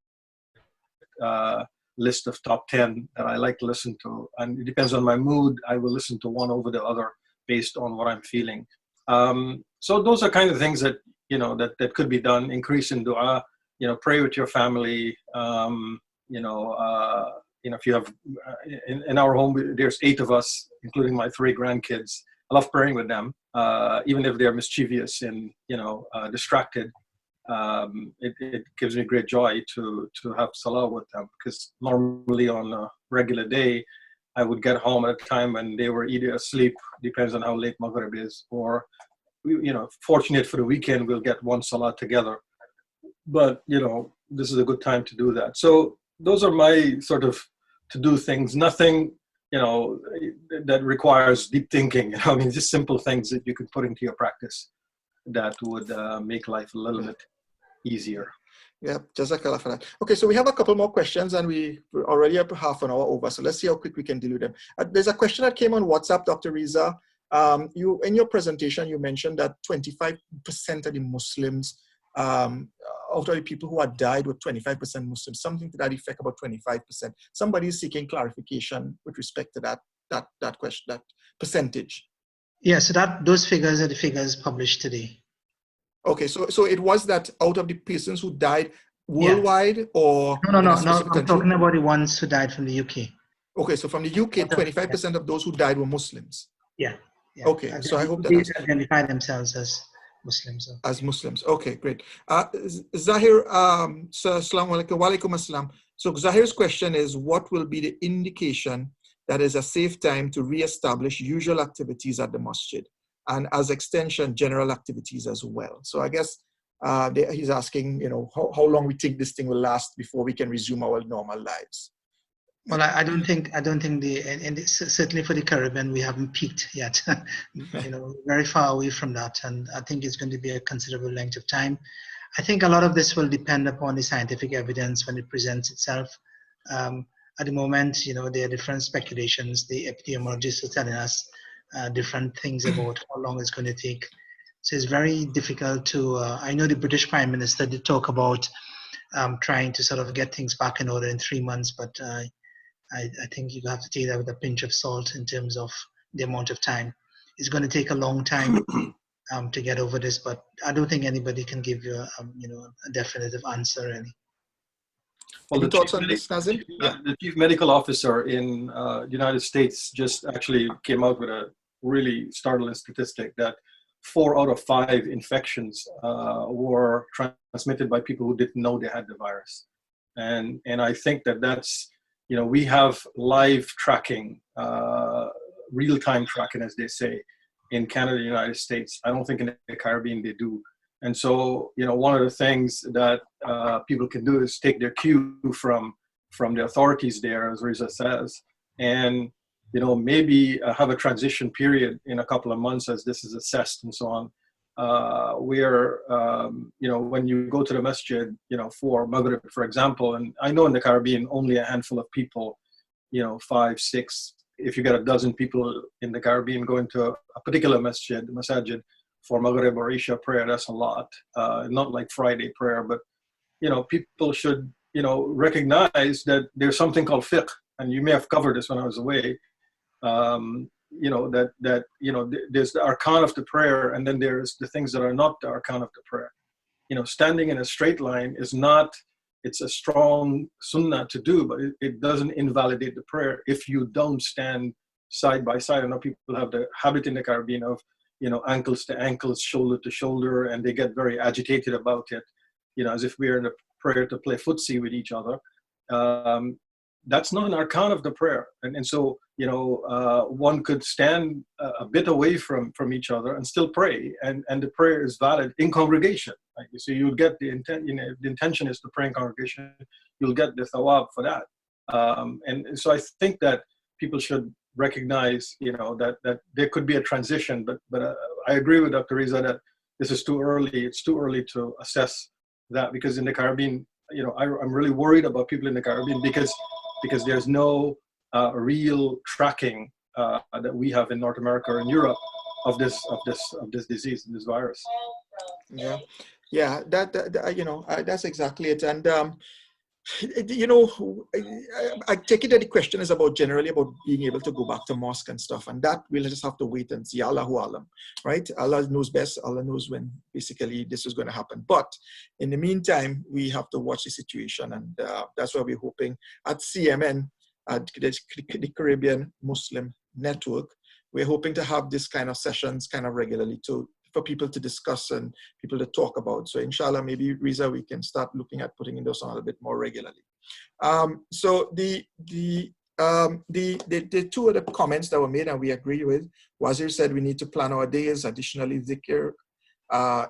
list of top 10 that I like to listen to, and it depends on my mood. I will listen to one over the other based on what I'm feeling. So those are kind of things that that could be done. Increase in dua. Pray with your family. If you have in our home, there's 8 of us, including my 3 grandkids. I love praying with them, even if they're mischievous and distracted. It gives me great joy to have salah with them, because normally on a regular day I would get home at a time when they were either asleep, depends on how late Maghrib is, or fortunate for the weekend we'll get one salah together. But this is a good time to do that. So those are my sort of to do things. Nothing that requires deep thinking. Just simple things that you could put into your practice that would make life a little bit easier. Yeah, jazakallah for that. Okay, so we have a couple more questions, and we're already up half an hour over. So let's see how quick we can deal with them. There's a question that came on WhatsApp, Dr. Riza. You in your presentation, you mentioned that 25% of the Muslims, out of the people who had died, were 25% Muslims, something to that effect, about 25%. Somebody is seeking clarification with respect to that question, that percentage. Yeah, so those figures are the figures published today. Okay, so it was that out of the persons who died worldwide, or no, in a specific I'm country? talking about the ones who died from the UK. Okay, so from the UK, 25% of those who died were Muslims. Yeah. Okay, so I hope that they identify themselves as Muslims. As Muslims. Okay, great. Zahir, so assalamu alaikum, wa alaikum assalam. So Zahir's question is, what will be the indication that is a safe time to re-establish usual activities at the masjid, and as extension, general activities as well? So I guess he's asking, how long we think this thing will last before we can resume our normal lives. Well, I don't think certainly for the Caribbean, we haven't peaked yet. Very far away from that, and I think it's going to be a considerable length of time. I think a lot of this will depend upon the scientific evidence when it presents itself. At the moment, there are different speculations. The epidemiologists are telling us different things about how long it's going to take. So it's very difficult to. I know the British Prime Minister did talk about trying to sort of get things back in order in 3 months, but I think you have to take that with a pinch of salt in terms of the amount of time. it's going to take a long time to get over this, but I don't think anybody can give you a definitive answer really. Well, Any thoughts on this, Nazim? Yeah. The chief medical officer in the United States just actually came out with a really startling statistic that 4 out of 5 infections were transmitted by people who didn't know they had the virus. And I think that's, we have live tracking, real-time tracking, as they say, in Canada and the United States. I don't think in the Caribbean they do. And so, one of the things that people can do is take their cue from the authorities there, as Riza says, and, maybe have a transition period in a couple of months as this is assessed and so on, where, when you go to the masjid, for Maghrib, for example, and I know in the Caribbean, only a handful of people, 5, 6, if you get a dozen people in the Caribbean going to a particular masajid, for Maghrib or Isha prayer, that's a lot. Not like Friday prayer, but, people should, recognize that there's something called fiqh, and you may have covered this when I was away, there's the arkan of the prayer, and then there's the things that are not the arkan of the prayer. Standing in a straight line is not, it's a strong sunnah to do, but it doesn't invalidate the prayer if you don't stand side by side. I know people have the habit in the Caribbean of, ankles to ankles, shoulder to shoulder, and they get very agitated about it, as if we're in a prayer to play footsie with each other. That's not an arkan of the prayer. And so, one could stand a bit away from each other and still pray, and the prayer is valid in congregation. Right? So you'll get the intent, the intention is to pray in congregation, you'll get the thawab for that. And so I think that people should recognize, that there could be a transition, but I agree with Dr. Riza that this is too early. It's too early to assess that, because in the Caribbean, I'm really worried about people in the Caribbean because there's no real tracking that we have in North America or in Europe of this disease, this virus. Yeah, that's exactly it. And I take it that the question is generally about being able to go back to mosque and stuff, and that we'll just have to wait and see. Allahu alam, right? Allah knows best. Allah knows when basically this is going to happen. But in the meantime, we have to watch the situation, and that's why we're hoping at CMN, at the Caribbean Muslim Network, we're hoping to have this kind of sessions kind of regularly for people to discuss and people to talk about. So inshallah, maybe Riza, we can start looking at putting in those on a little bit more regularly. So the 2 other comments that were made and we agree with, Wazir said we need to plan our days, additionally dhikr,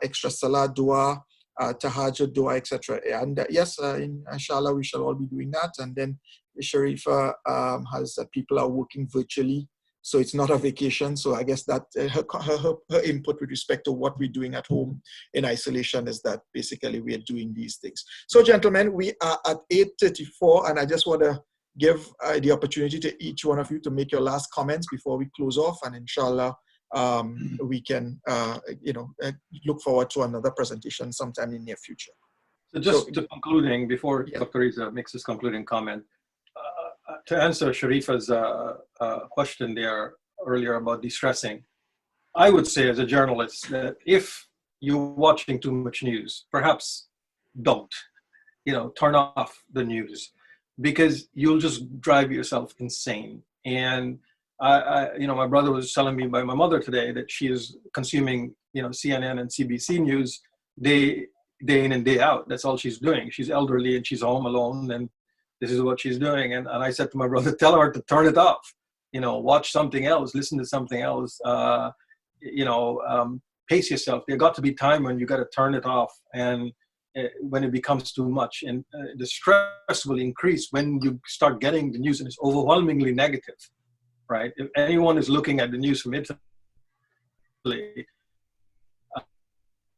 extra salah, dua, tahajjud, dua, etc. And yes, inshallah, we shall all be doing that. And then Sharifa has that people are working virtually, so it's not a vacation. So I guess that her input with respect to what we're doing at home in isolation is that basically we are doing these things. So gentlemen, we are at 8:34, and I just want to give the opportunity to each one of you to make your last comments before we close off, and inshallah we can look forward to another presentation sometime in the near future. So just to concluding, before Dr. Riza makes his concluding comment, to answer Sharifa's question there earlier about de-stressing, I would say as a journalist that if you're watching too much news, perhaps don't, turn off the news, because you'll just drive yourself insane. And my brother was telling me by my mother today that she is consuming, CNN and CBC news day in and day out. That's all she's doing. She's elderly and she's home alone, and this is what she's doing. And I said to my brother, tell her to turn it off, watch something else, listen to something else, pace yourself. There got to be time when you got to turn it off, and when it becomes too much. And the stress will increase when you start getting the news and it's overwhelmingly negative, right? If anyone is looking at the news from Italy,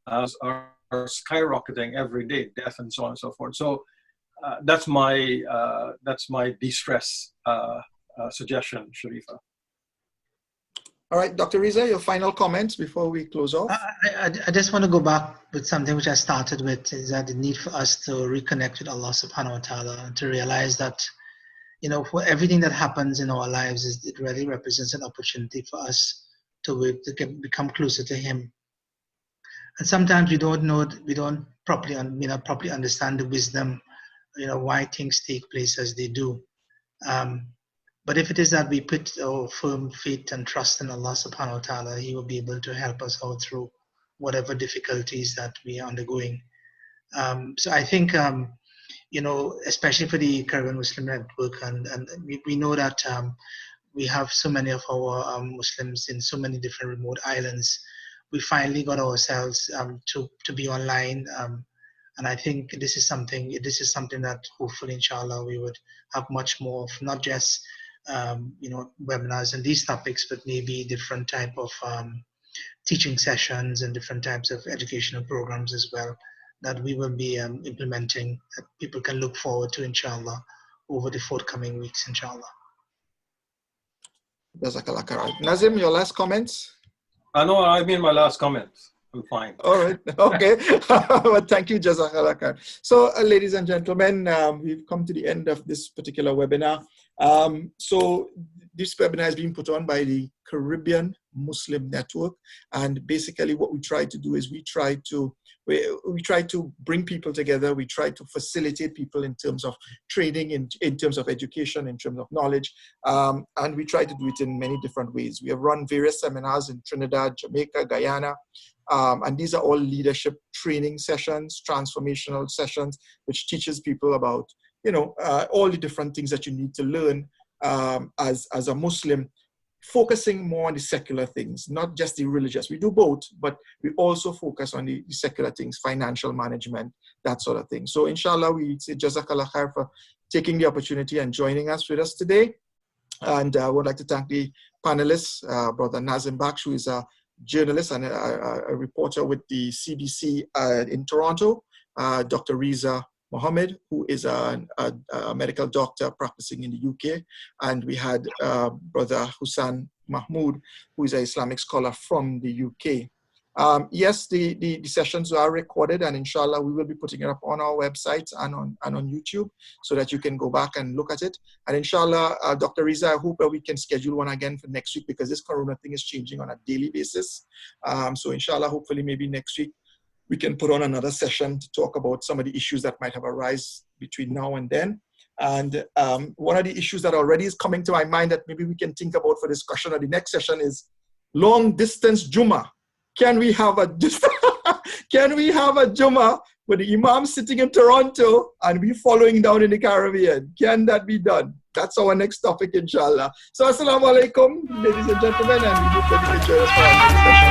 are skyrocketing every day, death and so on and so forth. So that's my de-stress suggestion, Sharifa. All right, Dr. Riza, your final comments before we close off. I just want to go back with something which I started with, is that the need for us to reconnect with Allah subhanahu wa ta'ala, and to realize that, for everything that happens in our lives, it really represents an opportunity for us to become closer to Him. And sometimes we don't properly understand the wisdom, why things take place as they do. But if it is that we put our firm faith and trust in Allah subhanahu wa ta'ala, He will be able to help us out through whatever difficulties that we are undergoing. So I think, especially for the Caribbean Muslim Network, and we know that we have so many of our Muslims in so many different remote islands. We finally got ourselves to be online. And I think this is something that hopefully, inshallah, we would have much more of, not just webinars and these topics, but maybe different type of teaching sessions and different types of educational programs as well that we will be implementing, that people can look forward to, inshallah, over the forthcoming weeks, inshallah. Jazakallah khair. Nazim, your last comments? No, I mean my last comments. I'm fine. All right. Okay. Well, thank you, Jazakallah khair. So, ladies and gentlemen, we've come to the end of this particular webinar. So this webinar is being put on by the Caribbean Muslim Network. And basically what we try to do is we try to bring people together. We try to facilitate people in terms of training, in terms of education, in terms of knowledge. And we try to do it in many different ways. We have run various seminars in Trinidad, Jamaica, Guyana. And these are all leadership training sessions, transformational sessions, which teaches people about, all the different things that you need to learn as a Muslim, focusing more on the secular things, not just the religious. We do both, but we also focus on the secular things, financial management, that sort of thing. So inshallah, we say Jazakallah khair for taking the opportunity and joining us with us today. And I would like to thank the panelists, Brother Nazim Baksh, who is a journalist and a reporter with the CBC in Toronto, Dr. Riza Mohammed, who is a medical doctor practicing in the UK, and we had Brother Hussan Mahmood, who is an Islamic scholar from the UK. Yes, the sessions are recorded, and inshallah we will be putting it up on our website and on YouTube so that you can go back and look at it. And inshallah, Dr. Riza, I hope that we can schedule one again for next week, because this corona thing is changing on a daily basis. So inshallah, hopefully maybe next week we can put on another session to talk about some of the issues that might have arisen between now and then. And one of the issues that already is coming to my mind that maybe we can think about for discussion at the next session is long distance Jummah. Can we have a Jummah with the Imam sitting in Toronto and we following down in the Caribbean? Can that be done? That's our next topic, inshallah. So, assalamu alaikum, ladies and gentlemen, and we hope that you can join us for our next session.